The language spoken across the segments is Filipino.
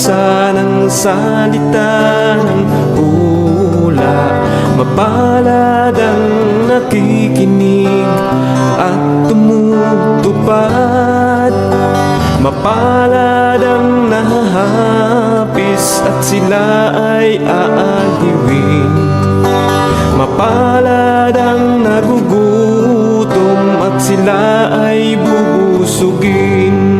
parusa ng salita ng hula. Mapalad ang nakikinig at tumutupad. Mapalad ang nahahapis at sila ay aaliwin. Mapalad ang nagugutom at sila ay bubusugin.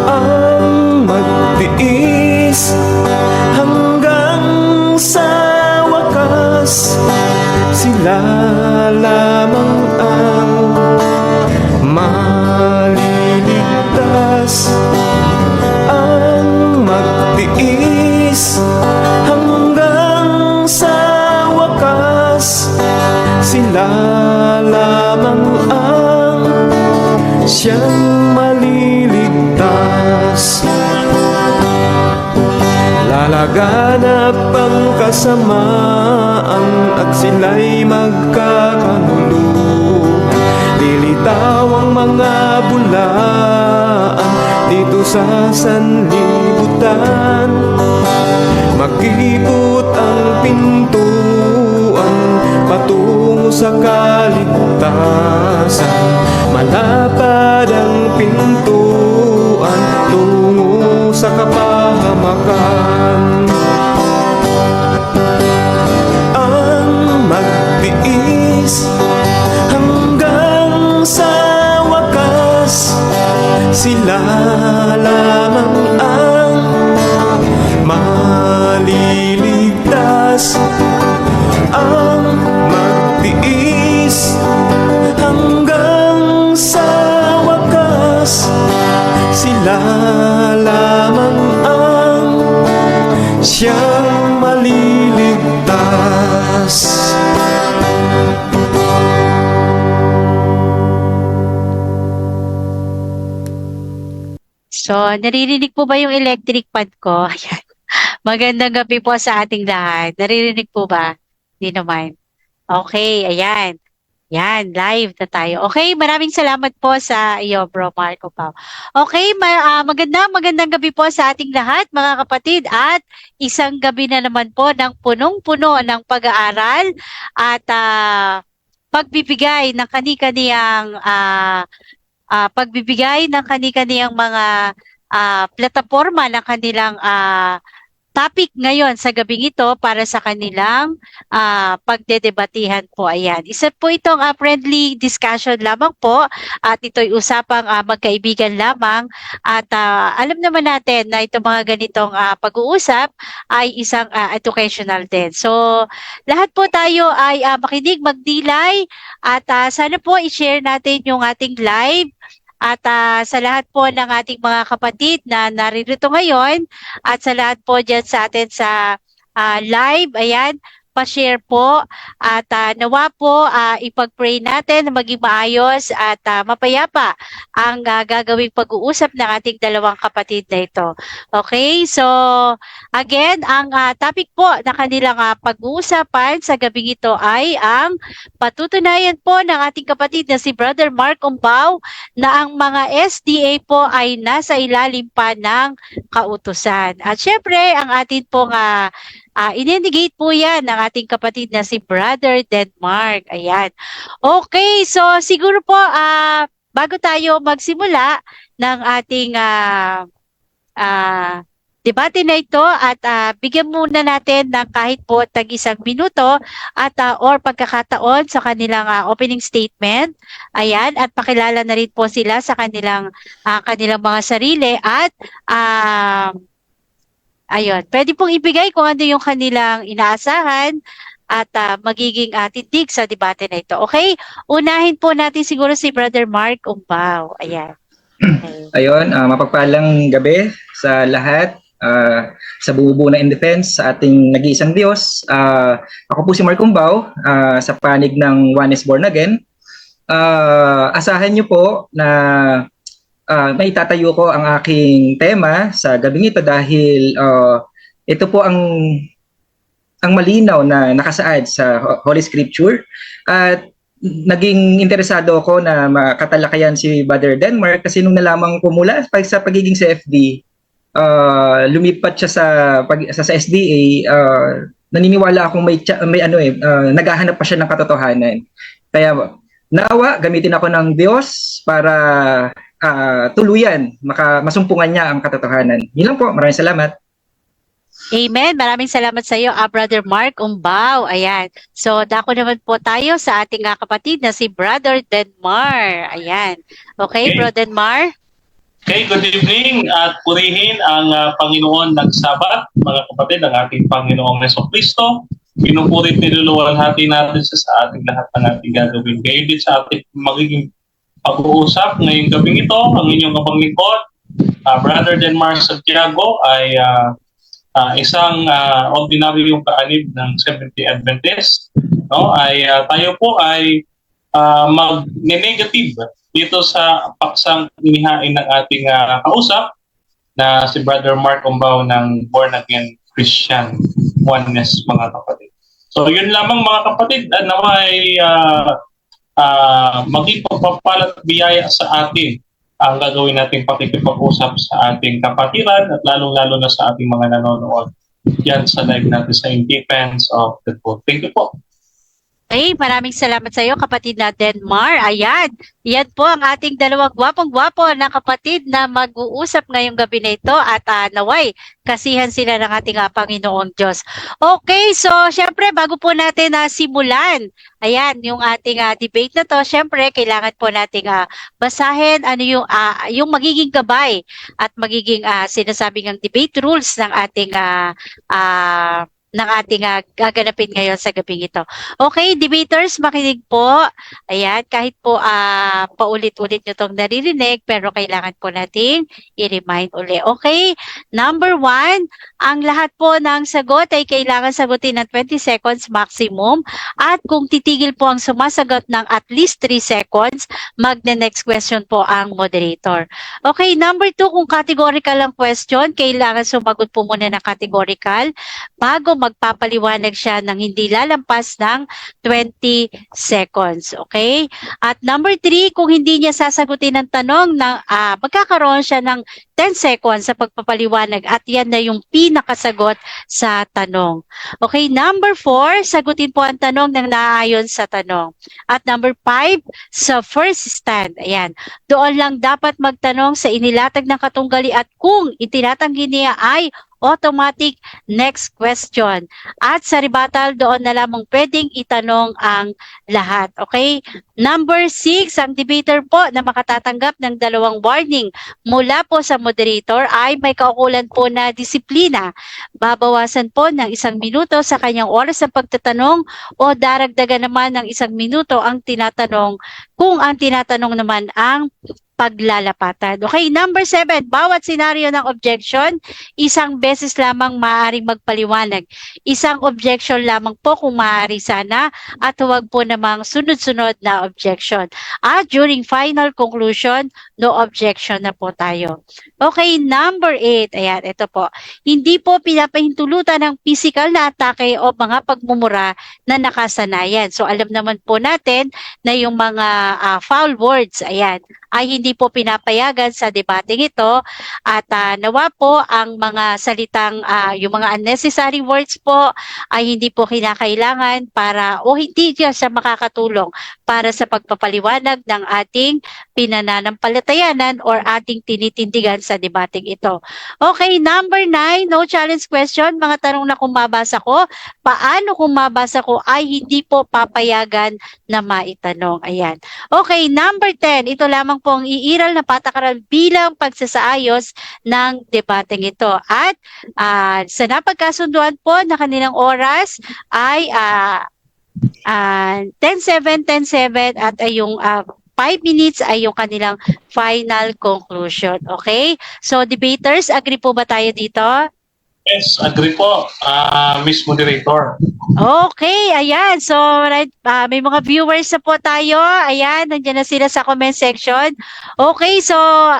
Ang magtiis hanggang sa wakas, sila lamang ang maliligtas. Ang magtiis hanggang sa wakas, sila lamang ang siyang maliligtas. Lalaganap ang kasamaan at sila'y magkakanuluhan. Lilitaw ang mga bulaan dito sa sanlibutan. Makipot ang pintuan patungo sa kaligtasan. Malapad ang pintuan tungo sa kapahamakan. Ang magtiis hanggang sa wakas, sila lamang ang maliligtas. Ang magtiis hanggang sa wakas, sila lamang ang siyang maliligtas. So, naririnig po ba yung electric fan ko? Ayan. Magandang gabi po sa ating lahat. Naririnig po ba? Hindi naman. Okay, ayan. Yan, live na tayo. Okay, maraming salamat po sa iyo, Bro Marco Pao. Okay, magandang gabi po sa ating lahat, mga kapatid. At isang gabi na naman po ng punong-puno ng pag-aaral at pagbibigay ng kani-kaniyang mga plataforma ng kanilang topic ngayon sa gabing ito para sa kanilang pagdedebatihan po. Ayan. Isa po itong friendly discussion lamang po at ito'y usapang magkaibigan lamang at alam naman natin na itong mga ganitong pag-uusap ay isang educational din. So, lahat po tayo ay makinig, magdilay at sana po i-share natin yung ating live. At sa lahat po ng ating mga kapatid na naririto ngayon at sa lahat po dyan sa atin sa live, ayan, pa-share po at nawa po ipag-pray natin na maging maayos at mapayapa ang gagawing pag-uusap ng ating dalawang kapatid na ito. Okay, so again, ang topic po na kanilang pag-uusapan sa gabing ito ay ang patutunayan po ng ating kapatid na si Brother Mark Umbao na ang mga SDA po ay nasa ilalim pa ng kautusan. At syempre, ang atin pong ininigate po yan ng ating kapatid na si Brother Denmark. Ayan. Okay, so siguro po bago tayo magsimula ng ating debate na ito at bigyan muna natin ng kahit po tag-isang minuto at or pagkakataon sa kanilang opening statement. Ayan, at pakilala na rin po sila sa kanilang mga sarili at ayun, pwede pong ibigay kung ano yung kanilang inaasahan at magiging titig sa debate na ito. Okay? Unahin po natin siguro si Brother Mark Umbao. Ayan. Okay. Ayun, mapagpalang gabi sa lahat. Sa bumubuo na in defense sa ating nag-iisang Diyos. Ako po si Mark Umbao, sa panig ng One is Born Again. Asahan niyo po na may tatayo ko ang aking tema sa gabing ito dahil ito po ang malinaw na nakasaad sa Holy Scripture at naging interesado ako na makatalakayan si Brother Denmark kasi nung nalaman ko mula sa pagiging CFD, lumipat siya sa SDA, naniniwala akong naghahanap pa siya ng katotohanan. Kaya nawa gamitin ako ng Diyos para tuluyan masumpungan niya ang katotohanan. Yun lang po, maraming salamat. Amen. Maraming salamat sa iyo, Brother Mark Umbao. Ayan. So, dako naman po tayo sa ating kapatid na si Brother Denmar. Ayan. Okay, Okay. Brother Denmar? Okay, good evening at purihin ang Panginoon ng Sabat, mga kapatid, ang ating Panginoong Jesucristo. Pinupurit niluluwalhati natin sa ating lahat ng ating gagawin. Kaya din sa ating magiging pag-uusap ngayong gabing ito, ang inyong kapanglingkod, Brother Denmar Santiago ay isang ordinaryong kaanib ng Seventh-day Adventist. No? Tayo po ay mag-negative dito sa paksang inihain ng ating kausap na si Brother Mark Umbao ng Born Again Christian Oneness, mga kapatid. So yun lamang mga kapatid, naway maging pagpapalat biyaya sa atin ang gagawin nating pakikipag-usap sa ating kapatiran at lalong-lalo na sa ating mga nanonood yan sa live natin sa In Defense of the Truth. Thank you po. Okay, maraming salamat sa iyo, kapatid na Denmar. Ayan, yan po ang ating dalawang gwapong-gwapo na kapatid na mag-uusap ngayong gabi na ito at naway, kasihan sila ng ating Panginoong Diyos. Okay, so syempre bago po natin simulan, ayan, yung ating debate na to, syempre kailangan po nating basahin ano yung magiging gabay at magiging sinasabing ang debate rules ng ating gaganapin ngayon sa gabing ito. Okay, debaters, makinig po. Ayan, kahit po paulit-ulit nyo itong naririnig, pero kailangan po nating i-remind uli. Okay, number 1, ang lahat po ng sagot ay kailangan sagutin ng 20 seconds maximum. At kung titigil po ang sumasagot ng at least 3 seconds, mag-next question po ang moderator. Okay, number 2, kung categorical ang question, kailangan sumagot po muna ng categorical bago magpapaliwanag siya ng hindi lalampas ng 20 seconds. Okay? At number 3, kung hindi niya sasagutin ang tanong, magkakaroon siya ng 10 seconds sa pagpapaliwanag at yan na yung pinakasagot sa tanong. Okay, number 4, sagutin po ang tanong ng naaayon sa tanong. At number 5, sa first stand, ayan, doon lang dapat magtanong sa inilatag ng katunggali at kung itinatanggi niya ay automatic next question. At sa rebuttal, doon na lamang pwedeng itanong ang lahat. Okay? Number 6, ang debater po na makatatanggap ng 2 warning mula po sa moderator ay may kaukulan po na disiplina. Babawasan po ng 1 minuto sa kanyang oras ng pagtatanong o daragdagan naman ng 1 minuto ang tinatanong kung ang tinatanong naman ang paglalapatan. Okay, number 7, bawat senaryo ng objection, 1 beses lamang maaaring magpaliwanag. 1 objection lamang po kung maaari sana at huwag po namang sunod-sunod na objection. At during final conclusion, no objection na po tayo. Okay, number 8, ayan, ito po. Hindi po pinapahintulutan ng physical na atake o mga pagmumura na nakasanayan. So alam naman po natin na yung mga foul words, ayan, ay hindi po pinapayagan sa debating ito at nawa po ang mga salitang yung mga unnecessary words po ay hindi po kinakailangan para o hindi siya makakatulong para sa pagpapaliwanag ng ating pinananampalatayanan or ating tinitindigan sa debating ito. Okay, number 9, no challenge question. Mga tanong na kung mabasa ko, paano kung mabasa ko ay hindi po papayagan na maitanong. Ayan. Okay, number 10, ito lamang po ang iiral na patakaran bilang pagsasaayos ng debateng ito. At sa napagkasunduan po na kanilang oras ay 10-7, 10-7 at yung 5 minutes ay yung kanilang final conclusion. Okay? So debaters, agree po ba tayo dito? Yes, agree po, Miss Moderator. Okay, ayan. So, right, may mga viewers na po tayo. Ayan, nandiyan na sila sa comment section. Okay, so,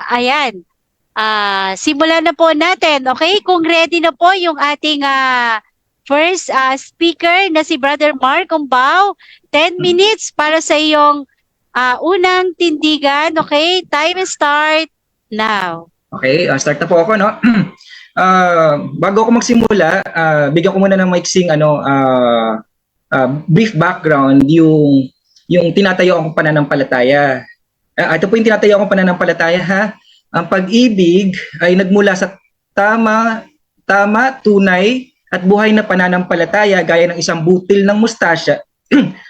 ayan. Simulan na po natin. Okay, kung ready na po yung ating first speaker na si Brother Mark Umbao. 10 minutes para sa iyong unang tindigan. Okay, time start now. Okay, start na po ako, no? Bago ako magsimula, bigyan ko muna ng maiksing brief background yung tinatayo akong pananampalataya. Ito po yung tinatayo akong pananampalataya, ha? Ang pag-ibig ay nagmula sa tama, tunay at buhay na pananampalataya gaya ng isang butil ng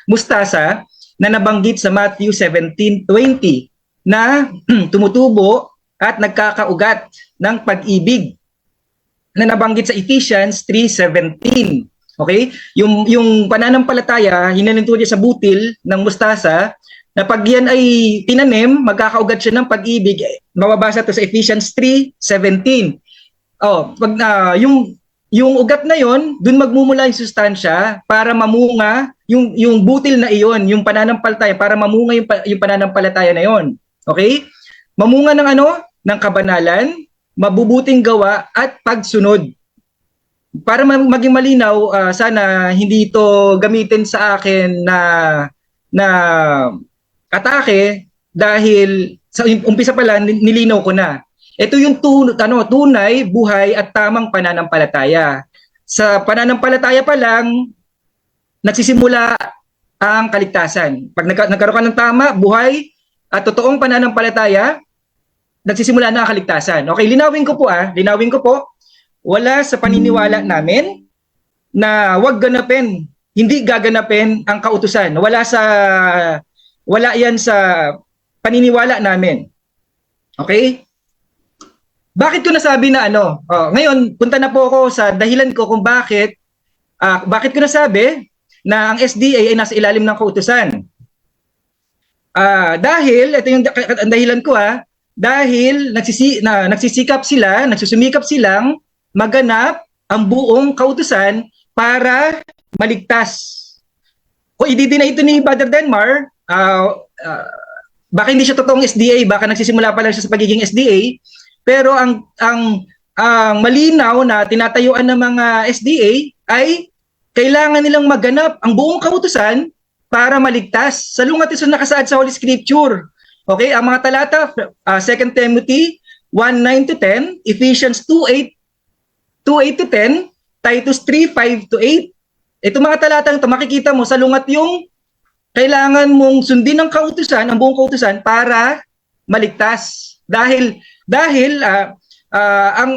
mustasa na nabanggit sa Matthew 17:20 na tumutubo at nagkakaugat ng pag-ibig na nabanggit sa Ephesians 3:17. Okay? Yung pananampalataya, hinalintulad sa butil ng mustasa na pag yan ay tinanim, magkakaugat siya ng pag-ibig. Mababasa to sa Ephesians 3:17. Yung ugat na yon, dun magmumula yung sustansya para mamunga yung butil na iyon, yung pananampalataya, para mamunga yung pananampalataya na yon. Okay? Mamunga ng kabanalan, mabubuting gawa at pagsunod. Para maging malinaw, sana hindi ito gamitin sa akin na atake dahil sa umpisa pa lang nilinaw ko na. Ito yung tunay, buhay at tamang pananampalataya. Sa pananampalataya pa lang nagsisimula ang kaligtasan. Pag nagkaroon ka ng tama, buhay at totoong pananampalataya, nagsisimula na ang kaligtasan. Okay, linawin ko po, wala sa paniniwala namin na wag ganapin, hindi gaganapin ang kautusan. Wala yan sa paniniwala namin. Okay? Bakit ko nasabi na ngayon, punta na po ako sa dahilan ko kung bakit ko nasabi na ang SDA ay nasa ilalim ng kautusan. Dahil, ito yung dahilan ko dahil nagsisikap sila, nagsusumikap silang maganap ang buong kautusan para maligtas. O ididinay ito ni Brother Denmar, baka hindi siya totoong SDA, baka nagsisimula pa lang siya sa pagiging SDA, pero ang malinaw na tinatayuan ng mga SDA ay kailangan nilang maganap ang buong kautusan para maligtas. Salungat ito nakasaad sa Holy Scripture. Okay, ang mga talata, 2 Timothy 1:9-10, Ephesians 2:8-10, Titus 3:5-8. Ito mga talatang ito, makikita mo, salungat yung kailangan mong sundin ang kautusan, ang buong kautusan para maligtas. Dahil ang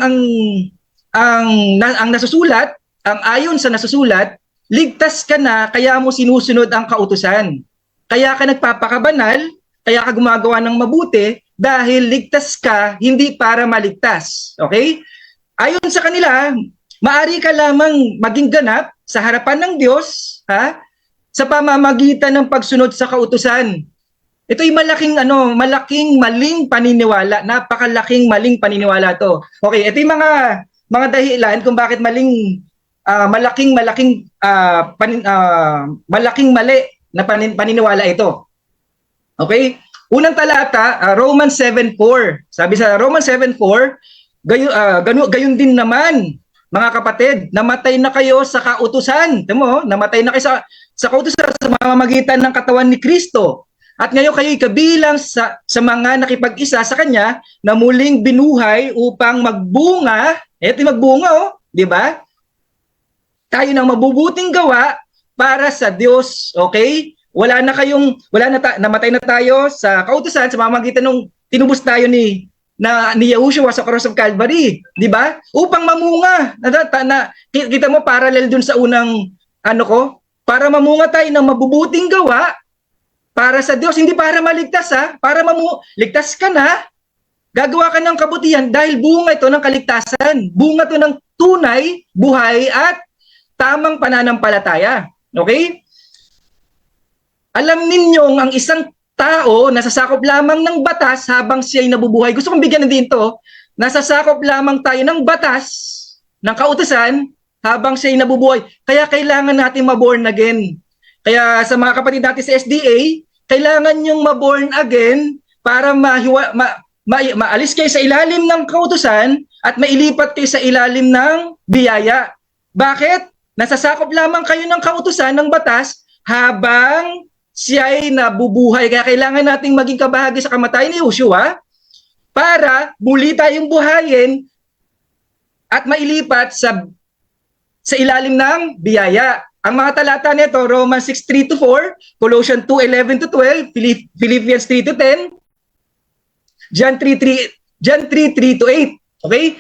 nasusulat, ang ayon sa nasusulat, ligtas ka na kaya mo sinusunod ang kautusan. Kaya ka nagpapakabanal, kaya ka gumagawa ng mabuti dahil ligtas ka, hindi para maligtas. Okay? Ayon sa kanila, maari ka lamang maging ganap sa harapan ng Diyos, sa pamamagitan ng pagsunod sa kautusan. Ito ay malaking maling paniniwala, napakalaking maling paniniwala to. Okay, ito yung mga dahilan kung bakit malaking mali na paniniwala ito. Okay? Unang talata, Romans 7:4. Sabi sa Romans 7:4, gayon din naman, mga kapatid, namatay na kayo sa kautusan. Tamo, namatay na kayo sa kautusan sa pamamagitan ng katawan ni Kristo. At ngayon kayo'y kabilang sa mga nakipag-isa sa Kanya na muling binuhay upang magbunga. Ito yung magbunga, di ba? Tayo ng mabubuting gawa para sa Diyos, okay? Namatay na tayo sa kautusan sa pamamagitan ng tinubos tayo ni Yahushua sa Cross of Calvary, di ba? Upang mamunga. Kita mo parallel dun sa unang para mamunga tayo ng mabubuting gawa para sa Diyos, hindi para maligtas para ligtas ka na, gagawa ka ng kabutihan dahil bunga ito ng kaligtasan. Bunga ito ng tunay, buhay at tamang pananampalataya. Okay? Alam ninyong ang isang tao nasasakop lamang ng batas habang siya'y nabubuhay. Gusto kong bigyan din to. Nasasakop lamang tayo ng batas, ng kautusan, habang siya'y nabubuhay. Kaya kailangan natin ma-born again. Kaya sa mga kapatid natin sa SDA, kailangan yung ma-born again para maalis kayo sa ilalim ng kautusan at mailipat kayo sa ilalim ng biyaya. Bakit? Nasasakop lamang kayo ng kautusan ng batas habang siya'y nabubuhay. Kaya kailangan nating maging kabahagi sa kamatayan ni Joshua para muli tayong buhayin at mailipat sa ilalim ng biyaya. Ang mga talata nito, Romans 6:3-4, Colossians 2:11-12, Philippians 3:10, John 3:3-8. Okay?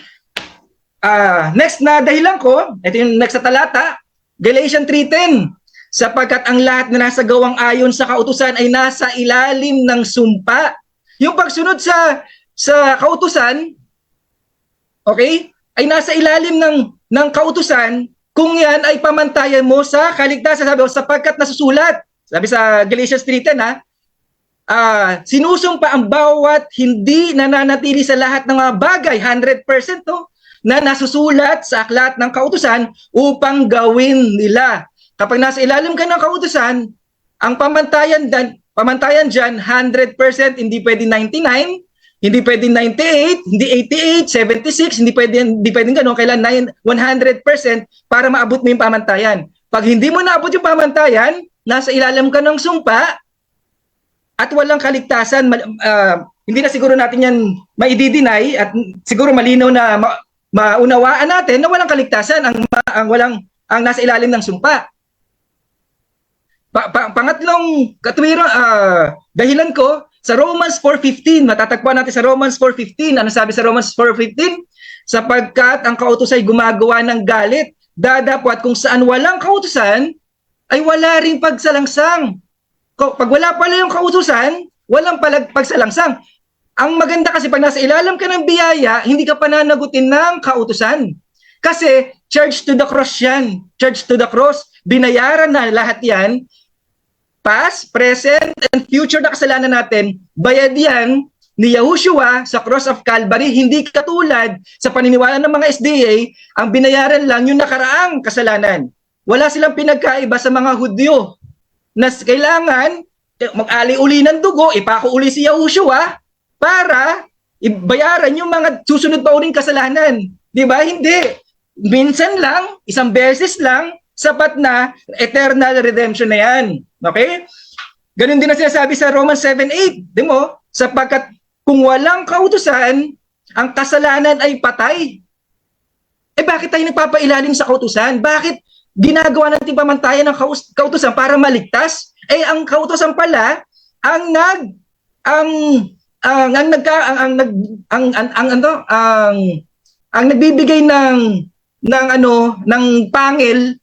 Next na dahilan ko, ito yung next na talata, Galatians 3:10. Sapagkat ang lahat na nasa gawang ayon sa kautusan ay nasa ilalim ng sumpa. Yung pagsunod sa kautusan, okay, ay nasa ilalim ng kautusan kung yan ay pamantayan mo sa kaligtasan. Sabi ko, sapagkat nasusulat. Sabi sa Galatians 3:10, sinusumpa ang bawat hindi nananatili sa lahat ng mga bagay, 100% na nasusulat sa aklat ng kautusan upang gawin nila. Kapag nasa ilalim ka ng kautusan, ang pamantayan dyan, 100%, hindi pwede 99, hindi pwede 98, hindi 88, 76, hindi pwede gano'n, kailangan 100% para maabot mo yung pamantayan. Pag hindi mo naabot yung pamantayan, nasa ilalim ka ng sumpa at walang kaligtasan, hindi na siguro natin yan maidi-deny at siguro malinaw na maunawaan natin na walang kaligtasan ang nasa ilalim ng sumpa. Pangatlong katwiro, dahilan ko, sa Romans 4:15, matatagpuan natin sa Romans 4:15. Ano sabi sa Romans 4:15? Sapagkat ang kautusan ay gumagawa ng galit, dadapot kung saan walang kautusan, ay wala ring pagsalangsang. Pag wala pala yung kautusan, walang pagsalangsang. Ang maganda kasi pag nasa ilalim ka ng biyaya, hindi ka pananagutin ng kautusan. Kasi charge to the cross yan. Charge to the cross. Binayaran na lahat yan. Past, present, and future na kasalanan natin, bayad yan ni Yahushua sa cross of Calvary. Hindi katulad sa paniniwala ng mga SDA, ang binayaran lang yung nakaraang kasalanan. Wala silang pinagkaiba sa mga Hudyo na kailangan mag-ali-uli ng dugo, ipako-uli si Yahushua para ibayaran yung mga susunod pa uling kasalanan. Di ba? Hindi. Minsan lang, isang beses lang, sapat na eternal redemption na yan. Okay? Ganun din ang sinasabi sa Romans 7:8. Di mo? Sapagkat kung walang kautusan, ang kasalanan ay patay. Bakit tayo nagpapailalim sa kautusan? Bakit ginagawa natin pamantayan ng kautusan para maligtas? Ang kautusan pala ang nagbibigay ng pangil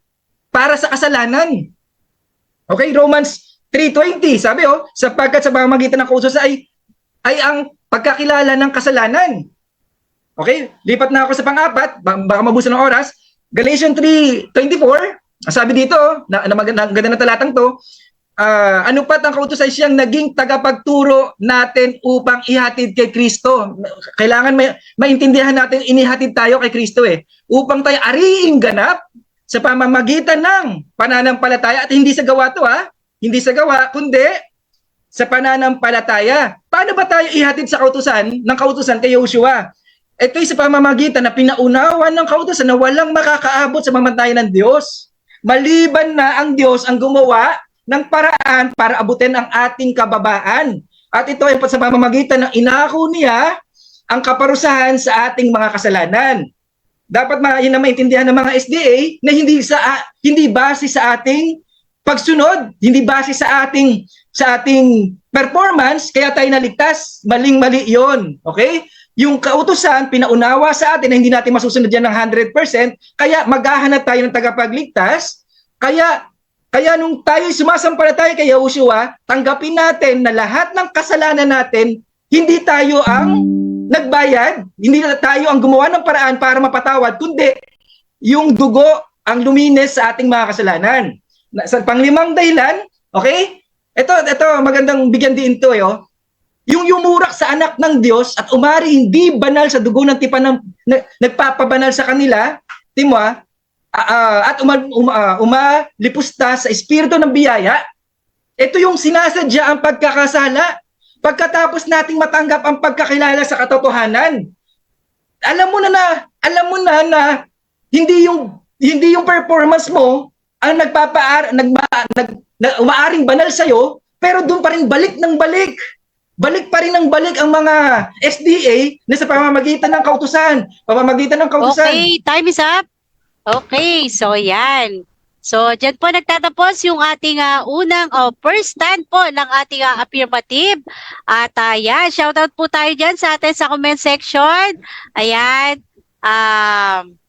para sa kasalanan. Okay, Romans 3:20, sabi sapagkat sa pamamagitan ng kautusan ay ang pagkakilala ng kasalanan. Okay, lipat na ako sa pang-apat, baka mabusan ng oras. Galatians 3:24, sabi dito, ganda na talatang to, ano pat ang kautusan siyang naging tagapagturo natin upang ihatid kay Kristo. Kailangan maintindihan natin inihatid tayo kay Kristo upang tayo ariing ganap sa pamamagitan ng pananampalataya at hindi sa gawa to hindi sa gawa kundi sa pananampalataya. Paano ba tayo ihatid sa kautusan ng kautusan kay Joshua? Ito'y sa pamamagitan na pinaunawan ng kautusan na walang makakaabot sa pamantayan ng Diyos. Maliban na ang Diyos ang gumawa ng paraan para abutin ang ating kababaan. At ito ay sa pamamagitan ng inako niya ang kaparusahan sa ating mga kasalanan. Dapat yun na maintindihan ng mga SDA na hindi base sa ating pagsunod, hindi base sa ating performance, kaya tayo naligtas. Maling-mali yon. Okay? Yung kautusan, pinaunawa sa atin na hindi natin masusunod yan ng 100%, kaya maghahanap tayo ng tagapagligtas. Kaya nung tayo sumasampalataya kay Yahushua, tanggapin natin na lahat ng kasalanan natin, hindi tayo ang nagbayad, hindi na tayo ang gumawa ng paraan para mapatawad, kundi yung dugo ang luminis sa ating mga kasalanan. Sa panglimang dahilan, okay? Ito magandang bigyan din ito yung yumurak sa anak ng Diyos at umari hindi banal sa dugo ng tipan ng nagpapabanal sa kanila, at umalipusta sa espiritu ng biyaya. Ito yung sinasadya ang pagkakasala. Pagkatapos nating matanggap ang pagkakilala sa katotohanan, alam mo na hindi yung Hindi yung performance mo ang umaaring banal sa'yo, pero doon pa rin balik ng balik. Balik pa rin ng balik ang mga SDA na sa pamamagitan ng kautusan. Okay, time is up. Okay, so yan. So, dyan po nagtatapos yung ating first stand po ng ating affirmative. At yan, shoutout po tayo dyan sa atin sa comment section. Ayan.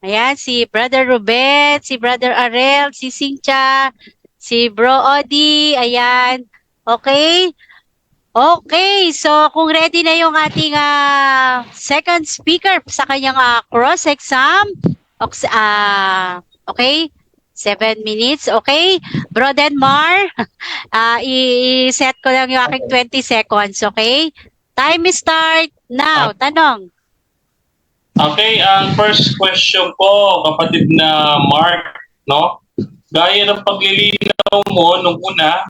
Ayan, si Brother Ruben, si Brother Arel, si Cynthia, si Bro Odi, ayan. Okay? Okay, so kung ready na yung ating second speaker sa kanyang cross-exam, okay? 7 minutes, okay? Bro Denmar, i-set ko lang yung aking 20 seconds, okay? Time start now. Tanong. Okay, ang first question ko, kapatid na Mark, no? Gaya ng paglilinaw mo nung una,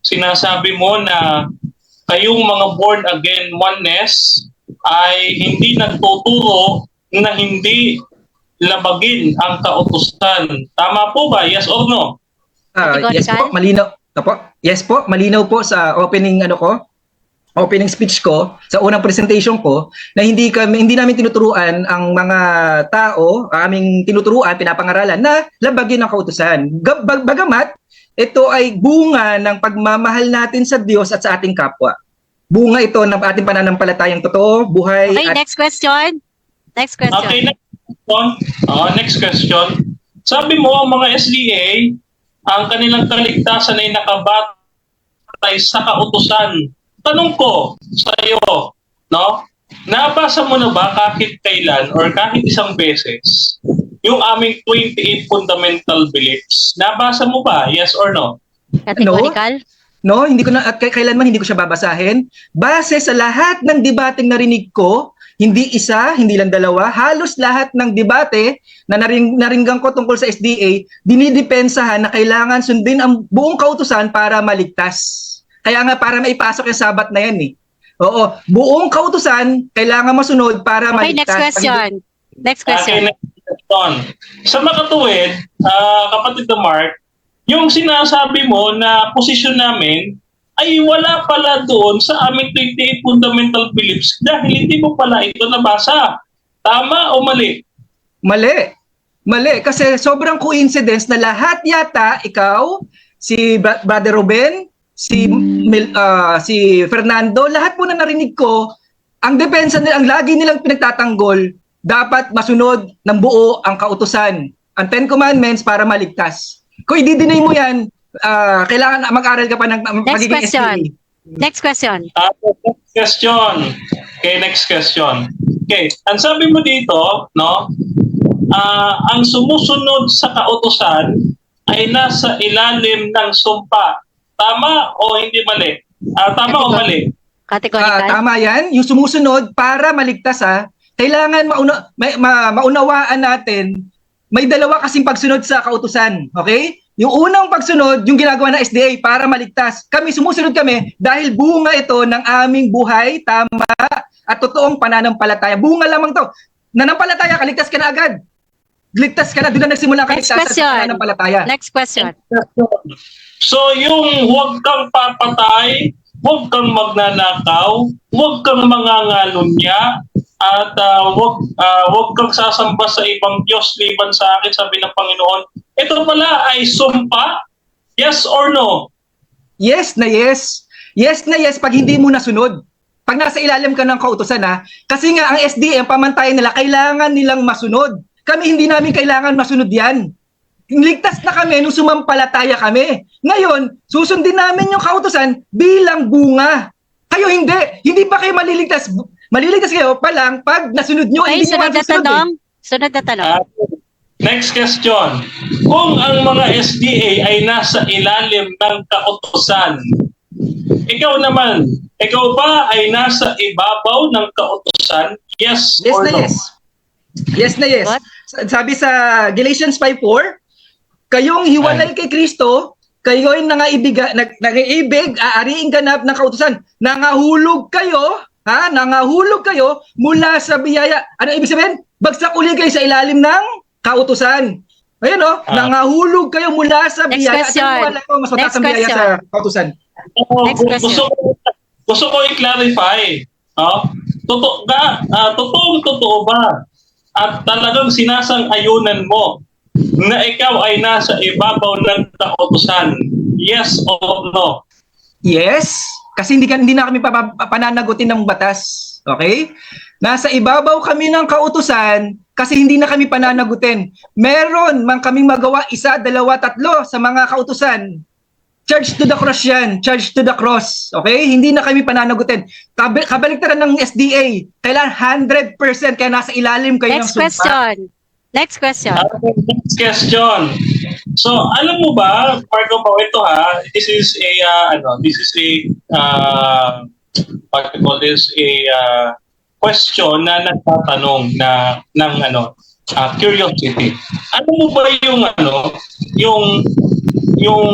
sinasabi mo na kayong mga born again oneness ay hindi nagtuturo na hindi labagin ang kautusan. Tama po ba? Yes or no? Yes po, malinaw. Yes po, malinaw po sa opening speech ko, sa unang presentation ko, na hindi namin tinuturuan ang mga tao, aming tinuturuan, pinapangaralan na labagin ang kautusan. Bagamat ito ay bunga ng pagmamahal natin sa Diyos at sa ating kapwa. Bunga ito ng ating pananampalatayang totoo, buhay. Okay, next question. Next question. Okay, next question. Sabi mo, ang mga SDA, ang kanilang kaligtasan ay nakabatay sa kautusan. Tanong ko sa iyo, no? Nabasa mo na ba kahit kailan or kahit isang beses yung aming 28 fundamental beliefs? Nabasa mo ba? Yes or no? Categorical? No, hindi ko na at kailanman hindi ko siya babasahin. Base sa lahat ng debateng narinig ko, hindi isa, hindi lang dalawa, halos lahat ng debate na naringgan ko tungkol sa SDA, dinidepensahan na kailangan sundin ang buong kautusan para maligtas. Kaya nga para maipasok yung sabat na yan eh. Oo, buong kautusan kailangan masunod para Okay, maligtas. next question. Next question. Okay, next question. Sa makatuwid, kapatid na Mark, yung sinasabi mo na posisyon namin ay wala pala doon sa aming 28 fundamental beliefs dahil hindi mo pala ito nabasa. Tama o mali? Mali. Mali. Kasi sobrang coincidence na lahat yata, ikaw, si Brother Ruben, si Fernando, lahat po na narinig ko, ang depensa nila, ang lagi nilang pinagtatanggol, dapat masunod ng buo ang kautusan, ang 10 commandments para maligtas. Kung i-deny mo yan, kailangan mag-aral ka pa ng magiging question. SDA. Next question. Next question. Okay, next question. Okay, ang sabi mo dito, no, ang sumusunod sa kautusan ay nasa ilalim ng sumpa. Tama o hindi mali? Tama o mali? Categorical? Tama yan. Yung sumusunod para maligtas kailangan maunawaan natin, may dalawa kasing pagsunod sa kautusan. Okay? Yung unang pagsunod, yung ginagawa ng SDA para maligtas. Sumusunod kami dahil bunga ito ng aming buhay, tama, at totoong pananampalataya. Bunga lamang to. Nanampalataya, kaligtas ka na agad. Ligtas ka na, doon na nagsimula ang kaligtasan sa pananampalataya. Next question. So yung huwag kang papatay, huwag kang magnanakaw, huwag kang mangangalunya, at huwag kang sasamba sa ibang Diyos liban sa akin, sabi ng Panginoon. Ito pala ay sumpa? Yes or no? Yes na yes. Yes na yes pag hindi mo nasunod. Pag nasa ilalim ka ng kautusan kasi nga ang SDA, ang pamantayan nila, kailangan nilang masunod. Kami hindi namin kailangan masunod yan. Ligtas na kami nung sumampalataya kami. Ngayon, susundin namin yung kautusan bilang bunga. Kayo hindi. Hindi ba kayo maliligtas? Maliligtas kayo pa lang pag nasunod nyo. Okay, sunod na tanong. Sunod na tanong. Next question. Kung ang mga SDA ay nasa ilalim ng kautusan, ikaw naman, ikaw ba ay nasa ibabaw ng kautusan? Yes or no? Yes. Yes na yes. What? Sabi sa Galatians 5:4, kayong hiwalay kay Kristo, kayo'y nag-iibig, aariing ganap ng kautusan. Nangahulog kayo mula sa biyaya. Ano ibig sabihin? Bagsak uli kayo sa ilalim ng kautusan. Ayan o, nangahulog kayo mula sa Next biyaya. question. At wala ko, mas mataas Next ang biyaya question. sa kautusan. Next question. Gusto ko i-clarify. Totoo ba? At talagang sinasang-ayunan mo na ikaw ay nasa ibabaw ng kautusan? Yes or no? Yes, kasi hindi na kami pananagutin ng batas. Okay? Nasa ibabaw kami ng kautusan kasi hindi na kami pananagutin. Meron man kaming magawa 1, 2, 3 sa mga kautusan. Charge to the cross yan. Charge to the cross. Okay? Hindi na kami pananagutin. Kabaliktaran ng SDA. Kailangan 100% kaya nasa ilalim kayo ng Next sumpa. question. Next question. Next question. So, alam mo ba, Marco Pao, ito this is a what we call this, question na nagtatanong ng curiosity. Alam mo ba yung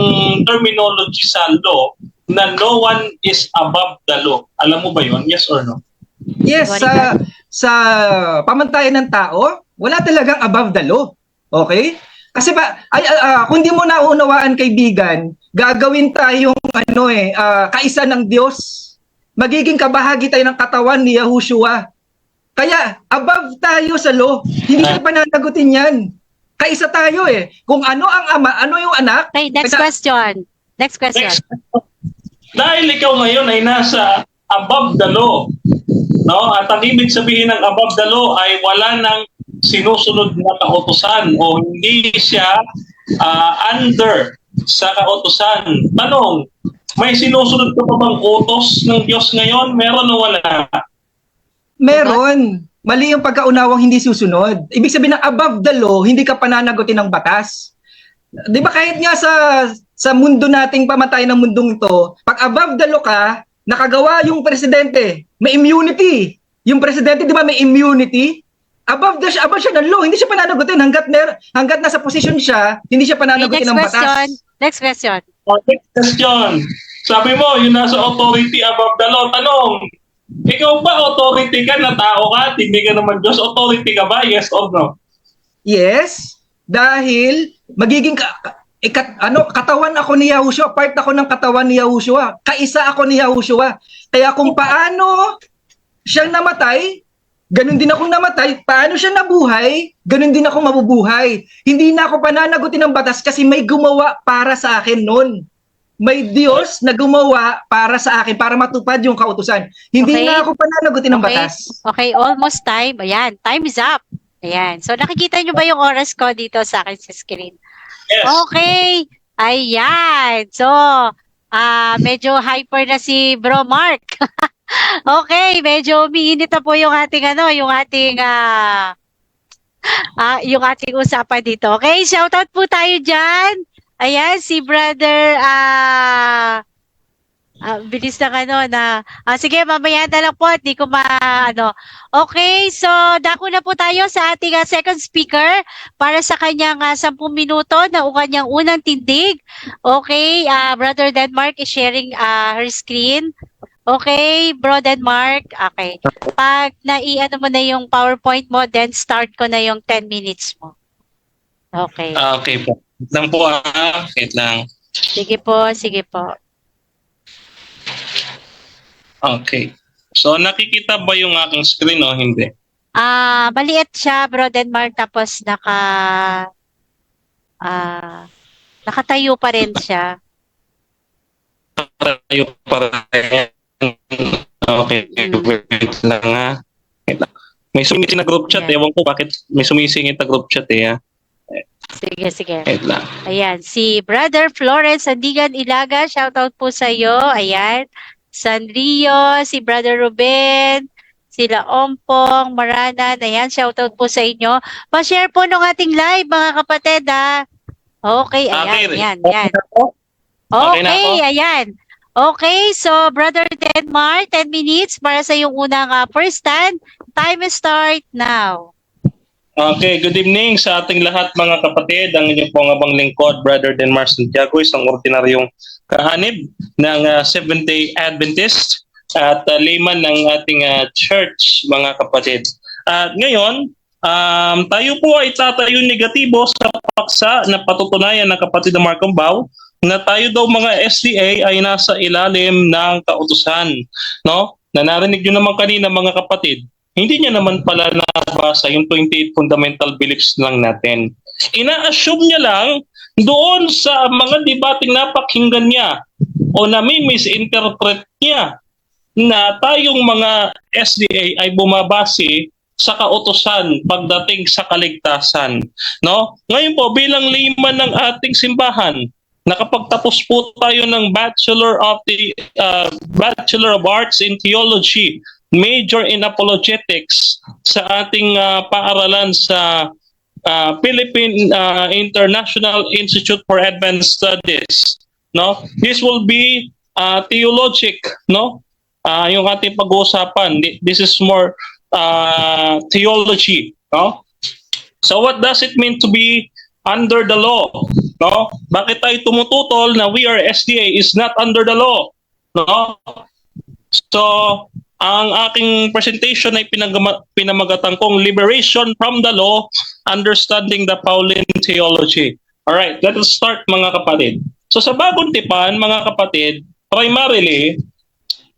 terminology sa law na no one is above the law? Alam mo ba yun? Yes or no? Yes, sa pamantayan ng tao, wala talagang above the law. Okay? Kasi kung di mo naunawaan, kaibigan, gagawin tayong kaisa ng Diyos. Magiging kabahagi tayo ng katawan ni Yahushua. Kaya above tayo sa law. Hindi tayo pananagutin yan. Kaisa tayo eh. Kung ano ang ama, ano yung anak. Okay, next question. Next question. Dahil ikaw ngayon ay nasa above the law, no? At ang ibig sabihin ng above the law ay wala nang sinusunod na kautusan o hindi siya under sa kautusan. Tanong, may sinusunod ka pa bang utos ng Diyos ngayon? Meron o wala? Meron. Mali yung pagkaunawang hindi susunod. Ibig sabihin ng above the law, hindi ka pananagutin ng batas. Di ba kahit nga sa mundo nating pamatayan ng mundong ito, pag above the law ka, nakagawa yung presidente, may immunity. Yung presidente, di ba may immunity? Above siya ng law, hindi siya pananagutin hanggat nasa posisyon siya, hindi siya pananagutin ng batas. Next question. Next question. Sabi mo, yung nasa authority above the law. Tanong, ikaw ba authority ka na tao ka? Hindi ka naman Diyos. Authority ka ba? Yes or no? Yes, dahil magiging katawan ako ni Yahushua, part ako ng katawan ni Yahushua, kaisa ako ni Yahushua. Kaya kung paano siyang namatay, ganun din akong namatay. Paano siya nabuhay, ganun din ako mabubuhay. Hindi na ako pananagutin ng batas kasi may gumawa para sa akin noon. May Diyos na gumawa para sa akin, para matupad yung kautusan. Hindi na ako pananagutin ng batas. Okay, almost time. Ayan, time is up. Ayan. So nakikita nyo ba yung oras ko dito sa akin sa screen? Yes. Okay. Ayan. So, medyo hyper na si Bro Mark. Okay, medyo umiinit na po yung ating yung ating usapan dito. Okay, shoutout po tayo dyan. Ayan, si brother, bilis na sige, mamaya na lang po, di ko Okay, so dako na po tayo sa ating second speaker para sa kanyang 10 minuto na kanyang unang tindig. Okay, Brother Denmark is sharing her screen. Okay, Bro Denmark. Okay. Pag nai-ano mo na yung PowerPoint mo, then start ko na yung 10 minutes mo. Okay. Okay po. Wait lang po Wait lang. Sige po, sige po. Okay. So nakikita ba yung aking screen o hindi? Maliit siya, Bro Denmark, tapos nakatayo pa rin siya. Tayo para. Okay. Wait lang Wait lang. May sumisingit na group chat. Ewan ko bakit may sumisingit na group chat Sige, sige. Wait lang. Ayan, si Brother Florence Sandigan Ilaga, shoutout po sa iyo. Ayan, Sanrio, si Brother Ruben, sila Ompong, Maranan, ayan, shoutout po sa inyo. Pa-share po ng ating live, mga kapatid, Okay, ayan, ayan, ayan. Okay, ayan. Okay, so Brother Denmark, 10 minutes para sa yung unang first stand. Time start now. Okay, good evening sa ating lahat mga kapatid. Ang inyong pong abang lingkod, Brother Denmark Santiago, isang ordinaryong kahanib ng Seventh-day Adventist at layman ng ating church, mga kapatid. At ngayon, tayo po ay tatayo negatibo sa paksa na patutunayan ng kapatid na Markham Bao na tayo daw mga SDA ay nasa ilalim ng kautusan, no? Na narinig nyo naman kanina mga kapatid, hindi niya naman pala nabasa yung 28 fundamental beliefs lang natin. Ina-assume niya lang doon sa mga debating napakinggan niya o na may misinterpret niya na tayong mga SDA ay bumabase sa kautusan pagdating sa kaligtasan, no? Ngayon po bilang layman ng ating simbahan, nakapagtapos po tayo ng Bachelor of Arts in Theology, major in apologetics sa ating paaralan sa Philippine International Institute for Advanced Studies, no? This will be theologic, no? Yung ating pag-uusapan, this is more theology, no? So what does it mean to be under the law, no? Bakit tayo tumututol na we are SDA is not under the law, no? So ang aking presentation ay pinamagatan kong Liberation from the Law, Understanding the Pauline Theology. Alright, let us start mga kapatid. So sa Bagong Tipan, mga kapatid, primarily,